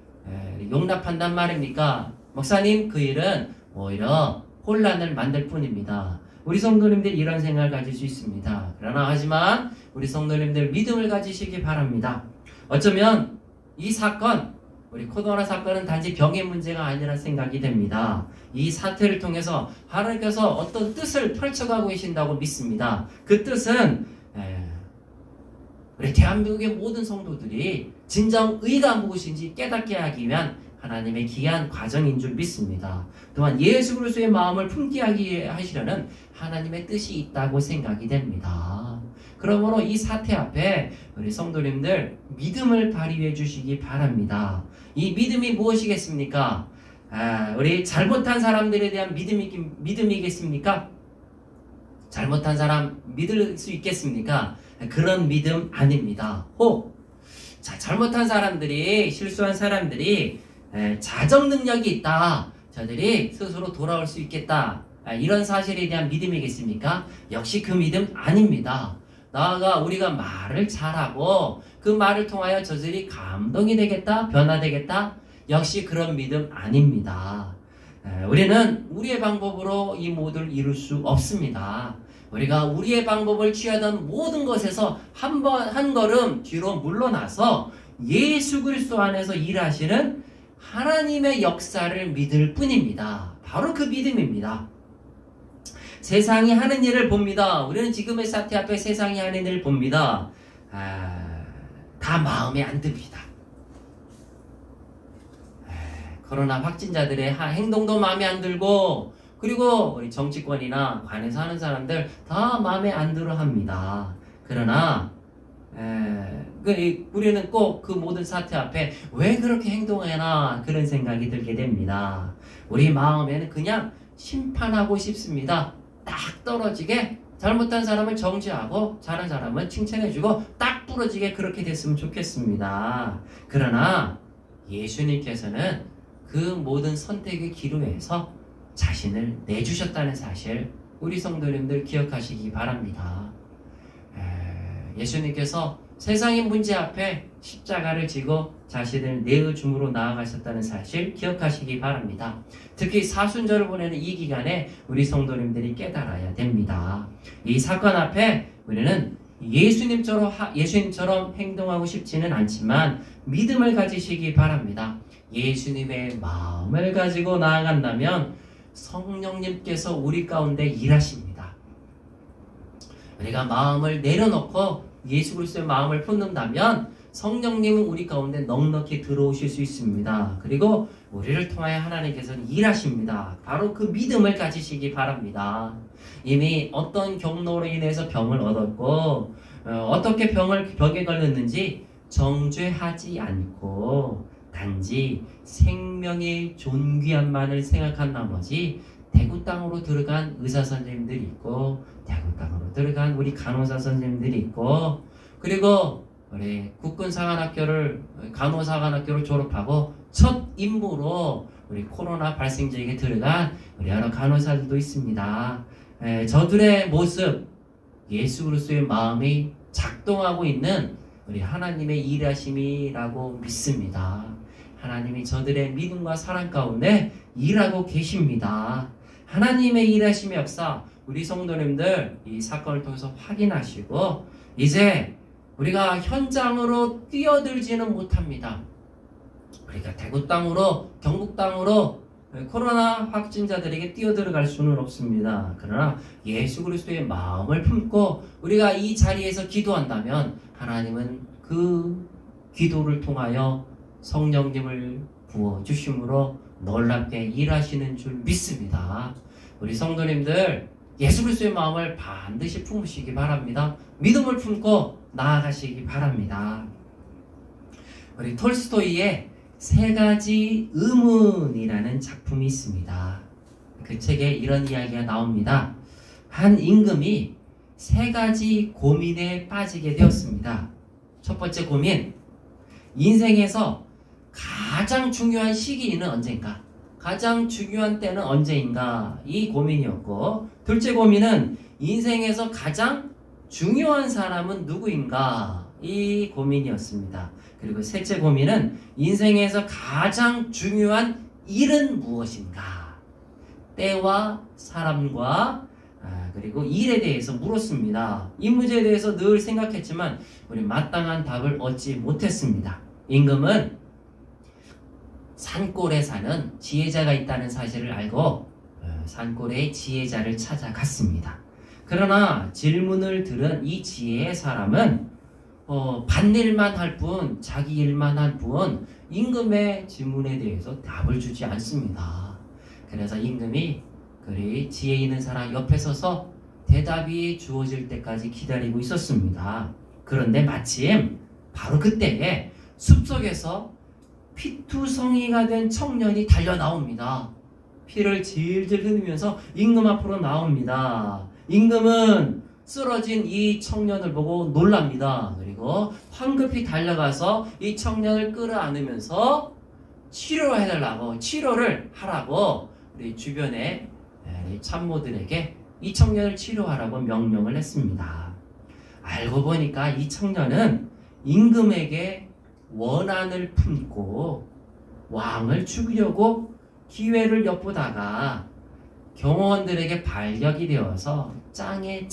용납한단 말입니까? 목사님, 그 일은 오히려 혼란을 만들 뿐입니다. 우리 성도님들 이런 생각을 가질 수 있습니다. 그러나 하지만 우리 성도님들 믿음을 가지시기 바랍니다. 어쩌면 이 사건, 우리 코로나 사건은 단지 병의 문제가 아니라 생각이 됩니다. 이 사태를 통해서 하나님께서 어떤 뜻을 펼쳐가고 계신다고 믿습니다. 그 뜻은 우리 대한민국의 모든 성도들이 진정 의가 무엇인지 깨닫게 하기 위한 하나님의 귀한 과정인 줄 믿습니다. 또한 예수 그리스도의 마음을 품게 하시려는 하나님의 뜻이 있다고 생각이 됩니다. 그러므로 이 사태 앞에 우리 성도님들 믿음을 발휘해 주시기 바랍니다. 이 믿음이 무엇이겠습니까? 우리 잘못한 사람들에 대한 믿음이겠습니까? 잘못한 사람 믿을 수 있겠습니까? 그런 믿음 아닙니다. 잘못한 사람들이, 실수한 사람들이 자정 능력이 있다, 저들이 스스로 돌아올 수 있겠다, 이런 사실에 대한 믿음이겠습니까? 역시 그 믿음 아닙니다. 나아가 우리가 말을 잘하고 그 말을 통하여 저들이 감동이 되겠다, 변화되겠다, 역시 그런 믿음 아닙니다. 우리는 우리의 방법으로 이 모두를 이룰 수 없습니다. 우리가 우리의 방법을 취하던 모든 것에서 한 걸음 뒤로 물러나서 예수 그리스도 안에서 일하시는 하나님의 역사를 믿을 뿐입니다. 바로 그 믿음입니다. 세상이 하는 일을 봅니다. 우리는 지금의 사태 앞에 세상이 하는 일을 봅니다. 다 마음에 안 듭니다. 코로나 확진자들의 행동도 마음에 안 들고, 그리고 우리 정치권이나 관에서 하는 사람들 다 마음에 안 들어 합니다. 그러나 우리는 꼭 그 모든 사태 앞에 왜 그렇게 행동하나, 그런 생각이 들게 됩니다. 우리 마음에는 그냥 심판하고 싶습니다. 딱 떨어지게 잘못한 사람을 정죄하고 잘한 사람은 칭찬해주고 딱 부러지게 그렇게 됐으면 좋겠습니다. 그러나 예수님께서는 그 모든 선택의 기로에서 자신을 내주셨다는 사실, 우리 성도님들 기억하시기 바랍니다. 예수님께서 세상의 문제 앞에 십자가를 지고 자신을 내어줌으로 나아가셨다는 사실 기억하시기 바랍니다. 특히 사순절을 보내는 이 기간에 우리 성도님들이 깨달아야 됩니다. 이 사건 앞에 우리는 예수님처럼 행동하고 싶지는 않지만 믿음을 가지시기 바랍니다. 예수님의 마음을 가지고 나아간다면 성령님께서 우리 가운데 일하십니다. 우리가 마음을 내려놓고 예수 그리스도의 마음을 품는다면 성령님은 우리 가운데 넉넉히 들어오실 수 있습니다. 그리고 우리를 통하여 하나님께서는 일하십니다. 바로 그 믿음을 가지시기 바랍니다. 이미 어떤 경로로 인해서 병을 얻었고 어떻게 병에 걸렸는지 정죄하지 않고 단지 생명의 존귀함만을 생각한 나머지 대구 땅으로 들어간 의사 선생님들이 있고, 대구 땅으로 들어간 우리 간호사 선생님들이 있고, 그리고 우리 간호사관학교를 졸업하고 첫 임무로 우리 코로나 발생 지역에 들어간 우리 여러 간호사들도 있습니다. 저들의 모습, 예수 그리스도의 마음이 작동하고 있는 우리 하나님의 일하심이라고 믿습니다. 하나님이 저들의 믿음과 사랑 가운데 일하고 계십니다. 하나님의 일하심의 역사, 우리 성도님들 이 사건을 통해서 확인하시고 이제 우리가 현장으로 뛰어들지는 못합니다. 우리가 대구 땅으로, 경북 땅으로 코로나 확진자들에게 뛰어들어갈 수는 없습니다. 그러나 예수 그리스도의 마음을 품고 우리가 이 자리에서 기도한다면 하나님은 그 기도를 통하여 성령님을 부어주심으로 놀랍게 일하시는 줄 믿습니다. 우리 성도님들 예수 그리스도의 마음을 반드시 품으시기 바랍니다. 믿음을 품고 나아가시기 바랍니다. 우리 톨스토이의 세 가지 의문이라는 작품이 있습니다. 그 책에 이런 이야기가 나옵니다. 한 임금이 세 가지 고민에 빠지게 되었습니다. 첫 번째 고민, 인생에서 가장 중요한 시기는 언젠가? 가장 중요한 때는 언제인가? 이 고민이었고, 둘째 고민은 인생에서 가장 중요한 사람은 누구인가? 이 고민이었습니다. 그리고 셋째 고민은 인생에서 가장 중요한 일은 무엇인가? 때와 사람과 그리고 일에 대해서 물었습니다. 이 문제에 대해서 늘 생각했지만 우리 마땅한 답을 얻지 못했습니다. 임금은 산골에 사는 지혜자가 있다는 사실을 알고 산골에 지혜자를 찾아갔습니다. 그러나 질문을 들은 이 지혜의 사람은 밭일만 할 뿐, 자기 일만 할 뿐, 임금의 질문에 대해서 답을 주지 않습니다. 그래서 임금이 그리 지혜 있는 사람 옆에 서서 대답이 주어질 때까지 기다리고 있었습니다. 그런데 마침 바로 그때에 숲속에서 피투성이가 된 청년이 달려 나옵니다. 피를 질질 흘리면서 임금 앞으로 나옵니다. 임금은 쓰러진 이 청년을 보고 놀랍니다. 그리고 황급히 달려가서 이 청년을 끌어안으면서 치료를 하라고 우리 주변의 참모들에게 이 청년을 치료하라고 명령을 했습니다. 알고 보니까 이 청년은 임금에게 원한을 품고 왕을 죽이려고 기회를 엿보다가 경호원들에게 발격이 되어서 창에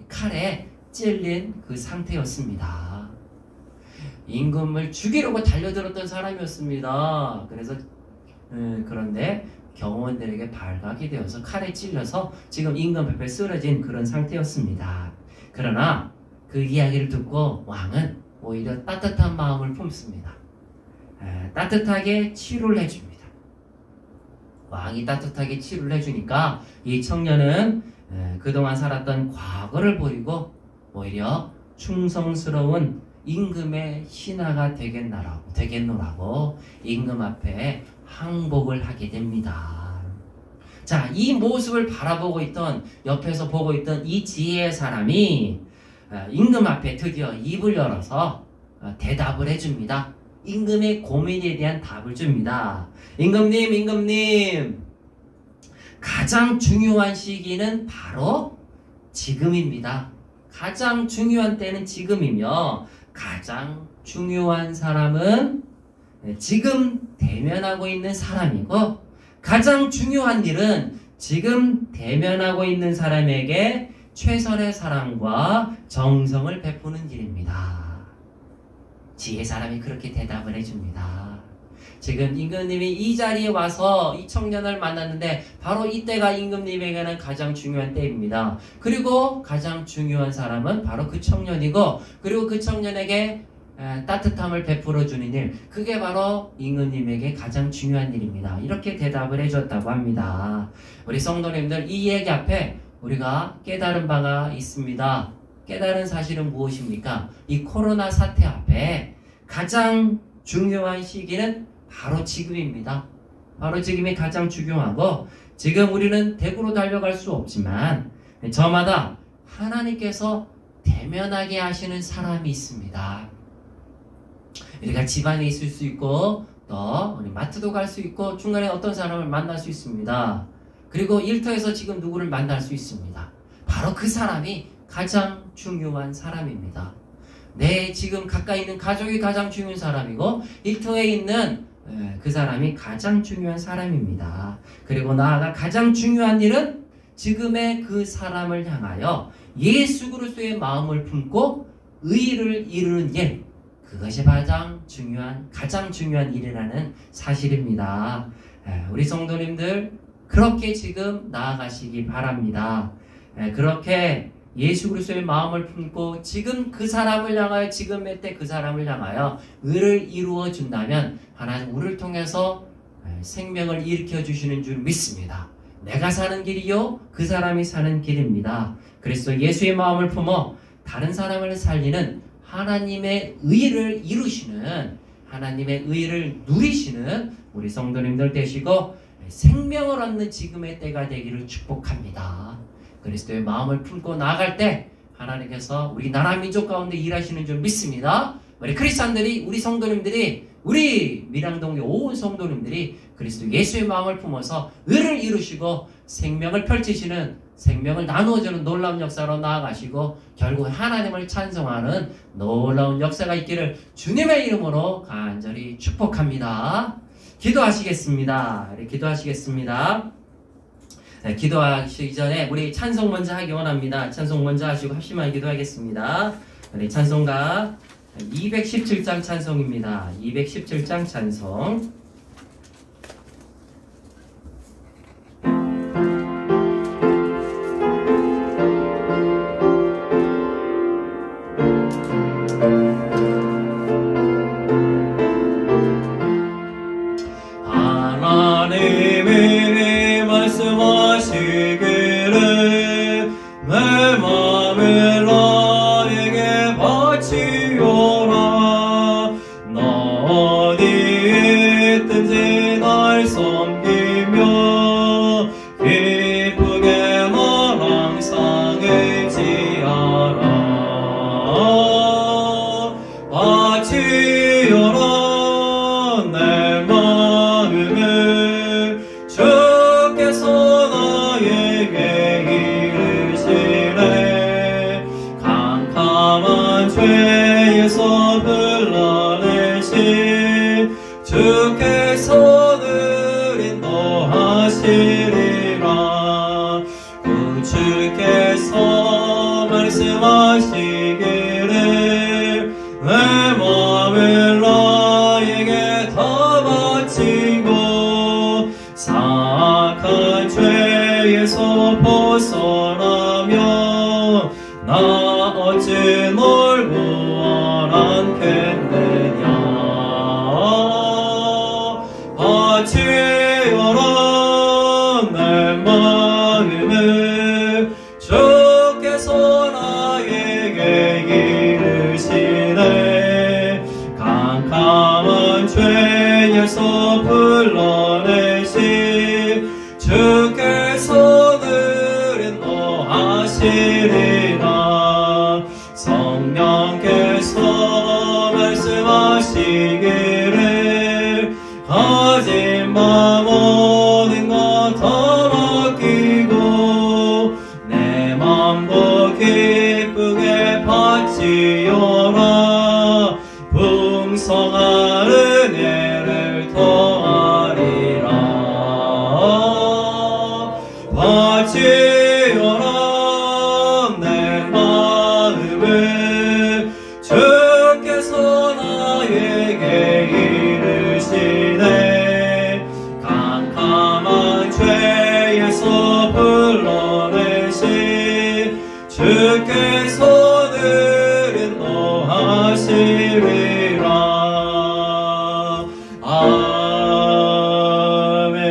칼에 찔린 그 상태였습니다. 임금을 죽이려고 달려들었던 사람이었습니다. 그런데 경호원들에게 발각이 되어서 칼에 찔려서 지금 임금 앞에 쓰러진 그런 상태였습니다. 그러나 그 이야기를 듣고 왕은 오히려 따뜻한 마음을 품습니다. 따뜻하게 치료를 해줍니다. 왕이 따뜻하게 치료를 해주니까 이 청년은 그동안 살았던 과거를 버리고 오히려 충성스러운 임금의 신하가 되겠노라고 임금 앞에 항복을 하게 됩니다. 자, 이 모습을 바라보고 있던, 옆에서 보고 있던 이 지혜의 사람이 임금 앞에 드디어 입을 열어서 대답을 해줍니다. 임금의 고민에 대한 답을 줍니다. 임금님, 가장 중요한 시기는 바로 지금입니다. 가장 중요한 때는 지금이며, 가장 중요한 사람은 지금 대면하고 있는 사람이고, 가장 중요한 일은 지금 대면하고 있는 사람에게 최선의 사랑과 정성을 베푸는 일입니다. 지혜 사람이 그렇게 대답을 해줍니다. 지금 임금님이 이 자리에 와서 이 청년을 만났는데 바로 이때가 임금님에게는 가장 중요한 때입니다. 그리고 가장 중요한 사람은 바로 그 청년이고, 그리고 그 청년에게 따뜻함을 베풀어 주는 일, 그게 바로 임금님에게 가장 중요한 일입니다. 이렇게 대답을 해줬다고 합니다. 우리 성도님들, 이 얘기 앞에 우리가 깨달은 바가 있습니다. 깨달은 사실은 무엇입니까? 이 코로나 사태 앞에 가장 중요한 시기는 바로 지금입니다. 바로 지금이 가장 중요하고, 지금 우리는 대구로 달려갈 수 없지만 저마다 하나님께서 대면하게 하시는 사람이 있습니다. 우리가 집안에 있을 수 있고, 또 우리 마트도 갈 수 있고, 중간에 어떤 사람을 만날 수 있습니다. 그리고 일터에서 지금 누구를 만날 수 있습니다. 바로 그 사람이 가장 중요한 사람입니다. 내 지금 가까이 있는 가족이 가장 중요한 사람이고, 일터에 있는 그 사람이 가장 중요한 사람입니다. 그리고 나아가 가장 중요한 일은 지금의 그 사람을 향하여 예수 그리스도의 마음을 품고 의를 이루는 일, 그것이 가장 중요한 일이라는 사실입니다. 우리 성도님들, 그렇게 지금 나아가시기 바랍니다. 그렇게 예수 그리스도의 마음을 품고 지금 그 사람을 향하여, 지금의 때 그 사람을 향하여 의를 이루어 준다면 하나님 우리를 통해서 생명을 일으켜 주시는 줄 믿습니다. 내가 사는 길이요 그 사람이 사는 길입니다. 그래서 예수의 마음을 품어 다른 사람을 살리는 하나님의 의를 이루시는, 하나님의 의를 누리시는 우리 성도님들 되시고 생명을 얻는 지금의 때가 되기를 축복합니다. 그리스도의 마음을 품고 나아갈 때 하나님께서 우리 나라 민족 가운데 일하시는 줄 믿습니다. 우리 크리스찬들이, 우리 성도님들이, 우리 밀양동교 온 성도님들이 그리스도 예수의 마음을 품어서 의를 이루시고 생명을 펼치시는, 생명을 나누어주는 놀라운 역사로 나아가시고 결국 하나님을 찬송하는 놀라운 역사가 있기를 주님의 이름으로 간절히 축복합니다. 기도하시겠습니다. 우리 기도하시겠습니다. 네, 기도하시기 전에 우리 찬송 먼저 하기 원합니다. 찬송 먼저 하시고 합심하게 기도하겠습니다. 우리 찬송가 217장 찬송입니다. 217장 찬송. 하나님이 말씀하시기를 내 맘을 너에게 바치오라. 너 어디 있든지 날 섬기며 기쁘게 널 항상 의지하라. 바치오라 내 마음을 주께서 나에게 이르시네. 캄캄한 죄에서 불러내신 주께서 늘 인도하시리라. 주께서 말씀하시기를 내 마음을 너에게 다 바치고 사악한 죄에서 벗어나며 나 어찌 널 구원하겠느냐. 바치어라 내 마음을 주께서 나에게 이르시네. 캄캄한 죄에서 불러내신 주께서 늘 인도하시리라. 성령께서 말씀하시기를 가진 바 모든 것 다 맡기고 내 맘도 기쁘게 바치오라. 풍성한 은혜를 더하리라. 바치오라 내 마음을 주께서 나에게 이르시네. 캄캄한 죄에서 불러내신 주께서 늘 인도하시리라. 아멘.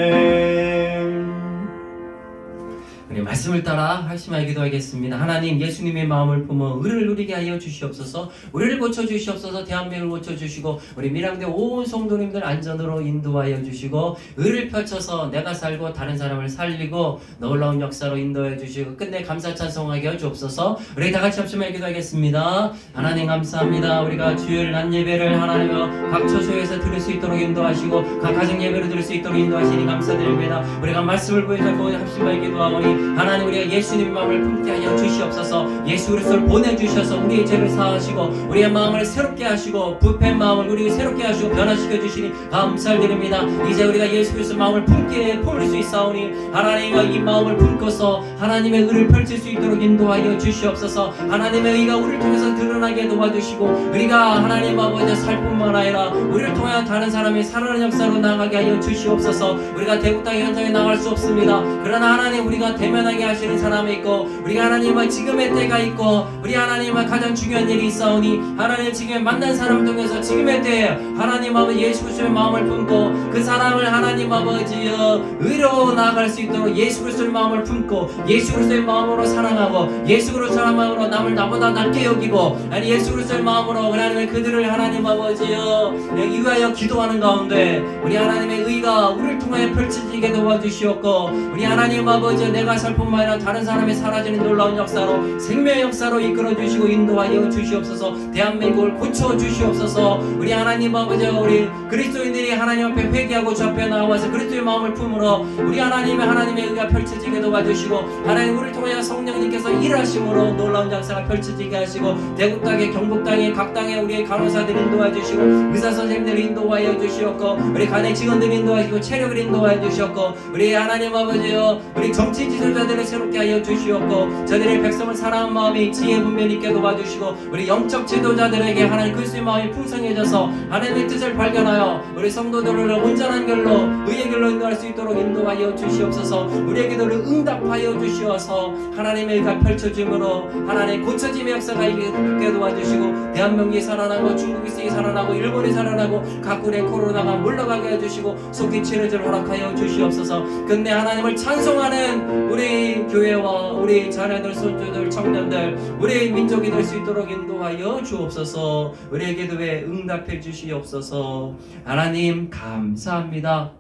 우리 말씀을 따라 har심하게 기도하겠습니다. 하나님, 예수님의 마음을 품어 의를 누리게 하여 주시옵소서. 우리를 고쳐주시옵소서. 대한민국을 고쳐주시고 우리 밀양대 온 성도님들 안전으로 인도하여 주시고 의를 펼쳐서 내가 살고 다른 사람을 살리고 놀라운 역사로 인도해 주시고 끝내 감사 찬송하게 하여 주옵소서. 우리 다 같이 합심하게 기도하겠습니다. 하나님 감사합니다. 우리가 주일 낮 예배를 하나님과 각 처소에서 드릴 수 있도록 인도하시고 각 가정 예배를 드릴 수 있도록 인도하시니 감사드립니다. 우리가 말씀을 보여주고 합심하게 기도하오니 하나님, 우리가 예수님의 마음을 품게 하여 주시옵소서. 예수 그리스도를 보내주셔서 우리의 죄를 사하시고 우리의 마음을 새롭게 하시고 부패한 마음을 우리 새롭게 하시고 변화시켜 주시니 감사드립니다. 이제 우리가 예수 그리스도의 마음을 품을 수 있사오니 하나님과 이 마음을 품고서 하나님의 의를 펼칠 수 있도록 인도하여 주시옵소서. 하나님의 의가 우리를 통해서 드러나게 도와주시고 우리가 하나님 아버지의 살 뿐만 아니라 우리를 통해 다른 사람이 살아나는 역사로 나가게 하여 주시옵소서. 우리가 대국 땅의 현장에 나갈 수 없습니다. 그러나 하나님, 우리가 대면하게 하시는 사람이 있고 우리가 하나님과 지금의 때가 있고 우리 하나님과 가장 중요한 일이 있사오니 하나님, 지금 만난 사람 통해서 지금의 때에 하나님 아버지 예수 그리스도의 마음을 품고 그 사람을 하나님 아버지여 의로 나아갈 수 있도록 예수 그리스도의 마음을 품고 예수 그리스도의 마음으로 사랑하고 예수 그리스도의 마음으로 남을 나보다 낮게 여기고 아니 예수 그리스도의 마음으로 하나님 그들을 하나님 아버지여 위하여 기도하는 가운데 우리 하나님의 의가 우리를 통해 펼쳐지게 도와주시옵고 우리 하나님 아버지여 내가 살품 뿐만 아니라 다른 사람이 사라지는 놀라운 역사로 생명의 역사로 이끌어 주시고 인도하여 주시옵소서. 대한민국을 고쳐 주시옵소서. 우리 하나님 아버지, 우리 그리스도인들이 하나님 앞에 회개하고 주 앞에 나와서 그리스도의 마음을 품으로 우리 하나님의 의가 펼쳐지게 도와주시고, 하나님 우리를 통하여 성령님께서 일하심으로 놀라운 역사가 펼쳐지게 하시고, 대국 땅에 경북 땅에 각 땅에 우리의 간호사들 인도해 주시고, 의사 선생님들 인도하여 주시옵고, 우리 간의 직원들 인도하시고, 체력을 인도하여 주시옵고, 우리 하나님 아버지여 우리 정치 지도자들을 새롭게 하여 주시옵고, 저들의 백성을 사랑하는 마음이 지혜 분별 있게 도와주시고, 우리 영적 지도자들에게 하나님 그리스도의 마음이 풍성해져서 하나님의 뜻을 발견하여 우리 성도들을 온전한 길로 의의 길로 인도할 수 있도록 인도하여 주시옵소서. 우리의 기도를 응답하여 주시어서 하나님의 의가 펼쳐짐으로 하나님 고쳐짐의 역사가 있게 도와주시고, 대한민국이 살아나고 중국이 살아나고 일본이 살아나고 각국의 코로나가 물러가게 해주시고 속히 치료를 허락하여 주시옵소서. 근데 하나님을 찬송하는 우리 교회와 우리 자녀들, 손주들, 청년들, 우리 민족이 될 수 있도록 인도하여 주옵소서. 우리의 기도에 응답해 주시옵소서. 하나님 감사합니다.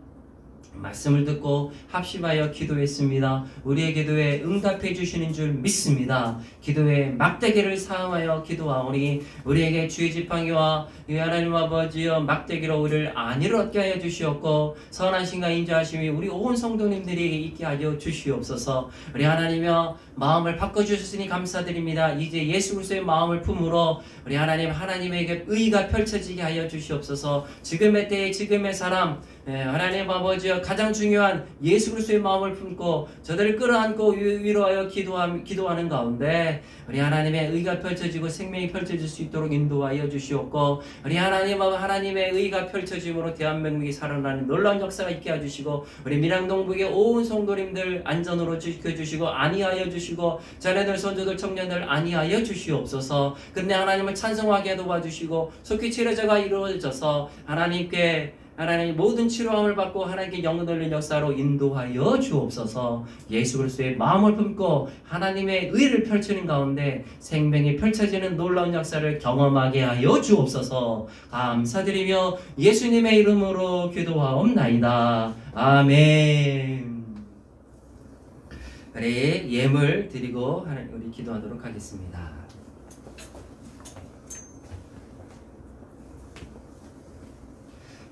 말씀을 듣고 합심하여 기도했습니다. 우리의 기도에 응답해 주시는 줄 믿습니다. 기도에 막대기를 사용하여 기도하오니 우리에게 주의 지팡이와 하나님 아버지여 막대기로 우리를 안위를 얻게 하여 주시옵고, 선하신가 인자하심이 우리 온 성도님들에게 있게 하여 주시옵소서. 우리 하나님여 마음을 바꿔주셨으니 감사드립니다. 이제 예수 그리스도의 마음을 품으로 우리 하나님에게 의가 펼쳐지게 하여 주시옵소서. 지금의 때에 지금의 사람, 하나님 아버지여 가장 중요한 예수 그리스도의 마음을 품고 저들을 끌어안고 위로하여 기도하는 가운데 우리 하나님의 의가 펼쳐지고 생명이 펼쳐질 수 있도록 인도하여 주시옵고, 우리 하나님의 의가 펼쳐짐으로 대한민국이 살아나는 놀라운 역사가 있게 해주시고, 우리 밀양동북의 온 성도님들 안전으로 지켜주시고 안위하여 주시고, 자녀들 손주들 청년들 안위하여 주시옵소서. 근데 하나님을 찬송하게 도와주시고 속히 치료자가 이루어져서 하나님 모든 치료함을 받고 하나님께 영혼 돌린 역사로 인도하여 주옵소서. 예수 그리스도의 마음을 품고 하나님의 의를 펼치는 가운데 생명이 펼쳐지는 놀라운 역사를 경험하게 하여 주옵소서. 감사드리며 예수님의 이름으로 기도하옵나이다. 아멘. 우리 예물 드리고 우리 기도하도록 하겠습니다.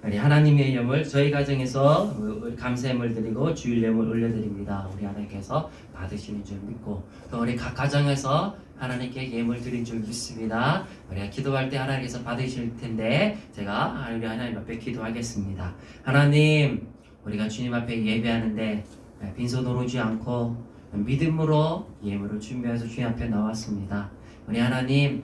우리 하나님의 예물, 저희 가정에서 감사예물 드리고 주일 예물 올려드립니다. 우리 하나님께서 받으시는 줄 믿고, 또 우리 각 가정에서 하나님께 예물 드린 줄 믿습니다. 우리가 기도할 때 하나님께서 받으실 텐데 제가 우리 하나님 앞에 기도하겠습니다. 하나님, 우리가 주님 앞에 예배하는데 빈손으로 오지 않고 믿음으로 예물을 준비해서 주님 앞에 나왔습니다. 우리 하나님,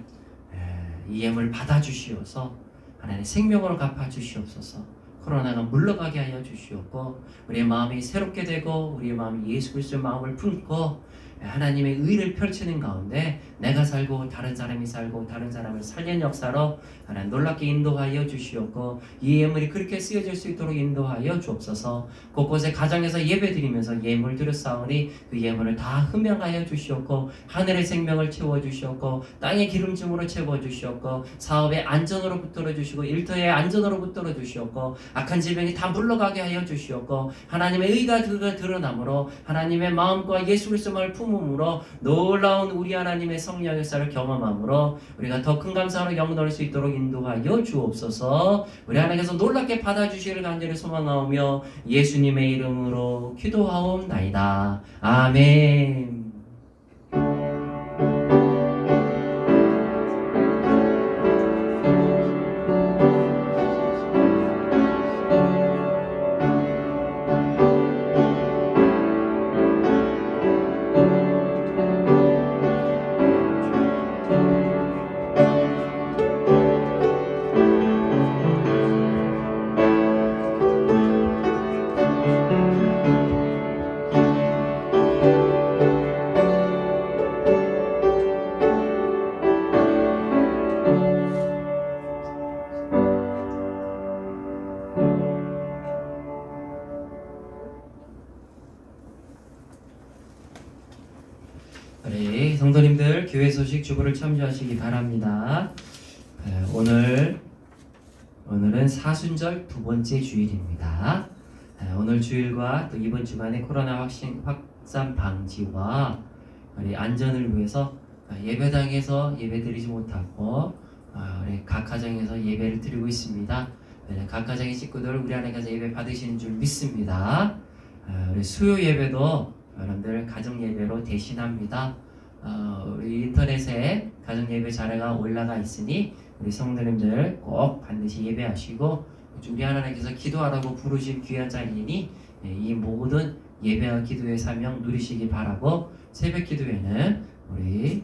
이 예물 받아주시어서 하나님 생명으로 갚아주시옵소서. 코로나가 물러가게 하여 주시옵고, 우리의 마음이 새롭게 되고 우리의 마음이 예수 그리스도의 마음을 품고 하나님의 의를 펼치는 가운데 내가 살고 다른 사람이 살고 다른 사람을 살리는 역사로 하나님 놀랍게 인도하여 주시옵고, 이 예물이 그렇게 쓰여질 수 있도록 인도하여 주옵소서. 곳곳에 가정에서 예배드리면서 예물 드렸사오니 그 예물을 다 흠명하여 주시옵고, 하늘의 생명을 채워주시옵고, 땅의 기름짐으로 채워주시옵고, 사업의 안전으로 붙들어 주시고, 일터의 안전으로 붙들어 주시옵고, 악한 질병이 다 물러가게 하여 주시옵고, 하나님의 의가 드러나므로 하나님의 마음과 예수 그리스도의 마음을 품음으로 놀라운 우리 하나님의 성령 역사를 경험함으로 우리가 더 큰 감사로 영원 얻을 수 있도록 인도하여 주옵소서. 우리 하나님께서 놀랍게 받아주시기를 간절히 소망하오며 예수님의 이름으로 기도하옵나이다. 아멘. 우리 성도님들 교회 소식 주보를 참조하시기 바랍니다. 오늘은 사순절 두 번째 주일입니다. 오늘 주일과 또 이번 주간에 코로나 확산 방지와 우리 안전을 위해서 예배당에서 예배드리지 못하고 우리 각 가정에서 예배를 드리고 있습니다. 각 가정의 식구들 우리 하나님께서 예배 받으시는 줄 믿습니다. 우리 수요 예배도 여러분들 가정 예배로 대신합니다. 우리 인터넷에 가정 예배 자료가 올라가 있으니 우리 성도님들 꼭 반드시 예배하시고 우리 하나님께서 기도하라고 부르신 귀한 자리이니 이 모든 예배와 기도의 사명 누리시기 바라고 새벽 기도회는 우리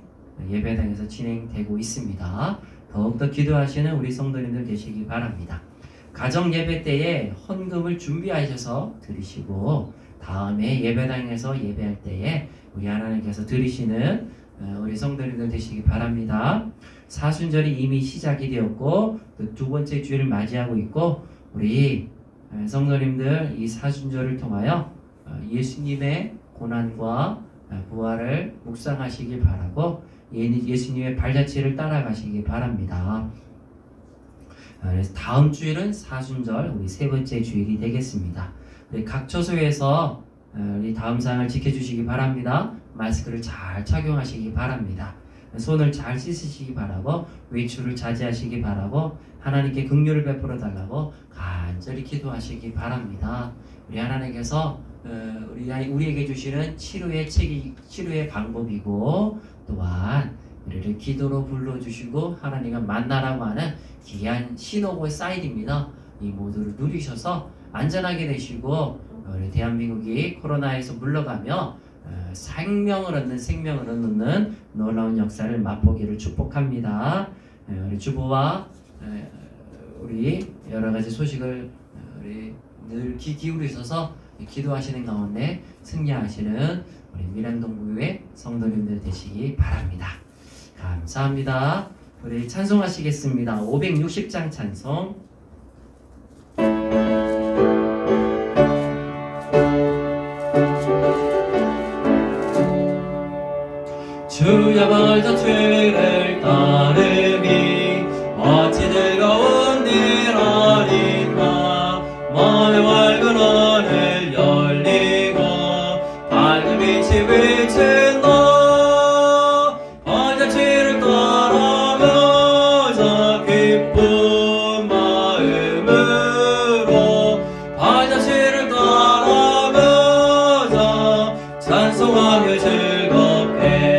예배당에서 진행되고 있습니다. 더욱더 기도하시는 우리 성도님들 되시기 바랍니다. 가정 예배 때에 헌금을 준비하셔서 드리시고 다음에 예배당에서 예배할 때에 우리 하나님께서 드리시는 우리 성도님들 되시기 바랍니다. 사순절이 이미 시작이 되었고 또 두 번째 주일을 맞이하고 있고 우리 성도님들 이 사순절을 통하여 예수님의 고난과 부활을 묵상하시길 바라고 예수님의 발자취를 따라가시기 바랍니다. 그래서 다음 주일은 사순절 우리 세 번째 주일이 되겠습니다. 우리 각 처소에서 우리 다음 사항을 지켜주시기 바랍니다. 마스크를 잘 착용하시기 바랍니다. 손을 잘 씻으시기 바라고 외출을 자제하시기 바라고 하나님께 긍휼을 베풀어 달라고 간절히 기도하시기 바랍니다. 우리 하나님께서 우리에게 주시는 치료의 방법이고 또한 우리를 기도로 불러주시고 하나님과 만나라고 하는 귀한 신호고의 사인입니다. 이 모두를 누리셔서 안전하게 되시고 우리 대한민국이 코로나에서 물러가며 생명을 얻는 놀라운 역사를 맛보기를 축복합니다. 우리 주보와 우리 여러 가지 소식을 우리 늘 귀 기울이셔서 기도하시는 가운데 승리하시는 우리 밀양동부교회 성도님들 되시기 바랍니다. 감사합니다. 우리 찬송하시겠습니다. 560장 찬송. 주야 벌써 주를 따르니 어찌 즐거운 일 아닌가 마음의 맑은 하늘 열리고 밝은 빛이 비친다 벌자취를 따라가자 기쁜 마음으로 벌자취를 따라가자 찬송하며 즐겁게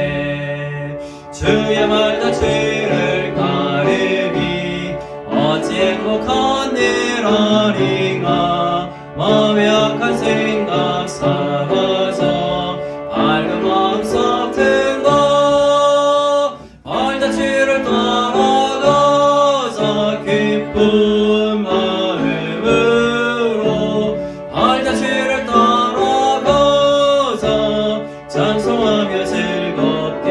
주의 말자취를 따르니 어찌 행복한 일 아닌가 마음의 악한 생각 사라져 밝은 마음 썩 든다 말자취를 따라가자 기쁜 마음으로 말자취를 따라가자 찬송하며 즐겁게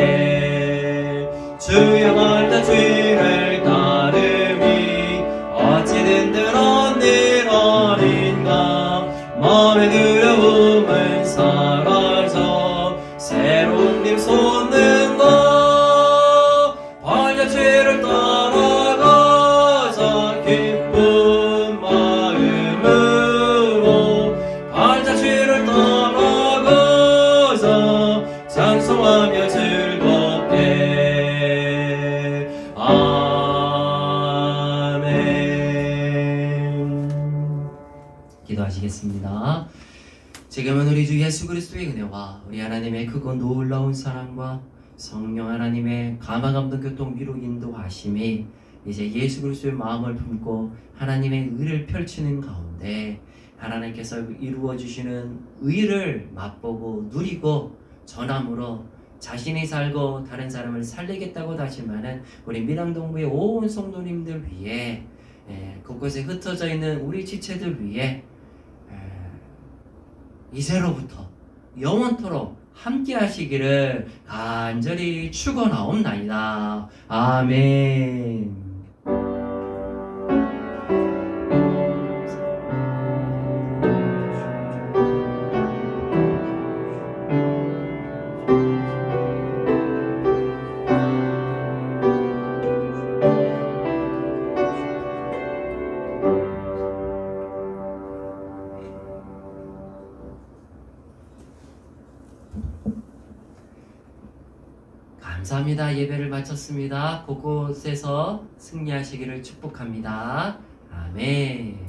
주의 말자취를 따르니 어찌 든든한 일 아닌가 마음의 두려움은 사라져 새로운 힘 솟는다 말자취를 따라가자 기쁜 마음으로 말자취를 따라가자 찬송하며 즐겁게 기도하시겠습니다. 지금은 우리 주 예수 그리스도의 은혜와 우리 하나님의 크고 놀라운 사랑과 성령 하나님의 감화감동 교통 위로 인도하심이 이제 예수 그리스도의 마음을 품고 하나님의 의를 펼치는 가운데 하나님께서 이루어 주시는 의를 맛보고 누리고 전함으로 자신이 살고 다른 사람을 살리겠다고 다짐하는 우리 밀양동부의 온 성도님들 위해 곳곳에 흩어져 있는 우리 지체들 위해 이제로부터 영원토록 함께 하시기를 간절히 축원하옵나이다. 아멘. 감사합니다. 예배를 마쳤습니다. 곳곳에서 승리하시기를 축복합니다. 아멘.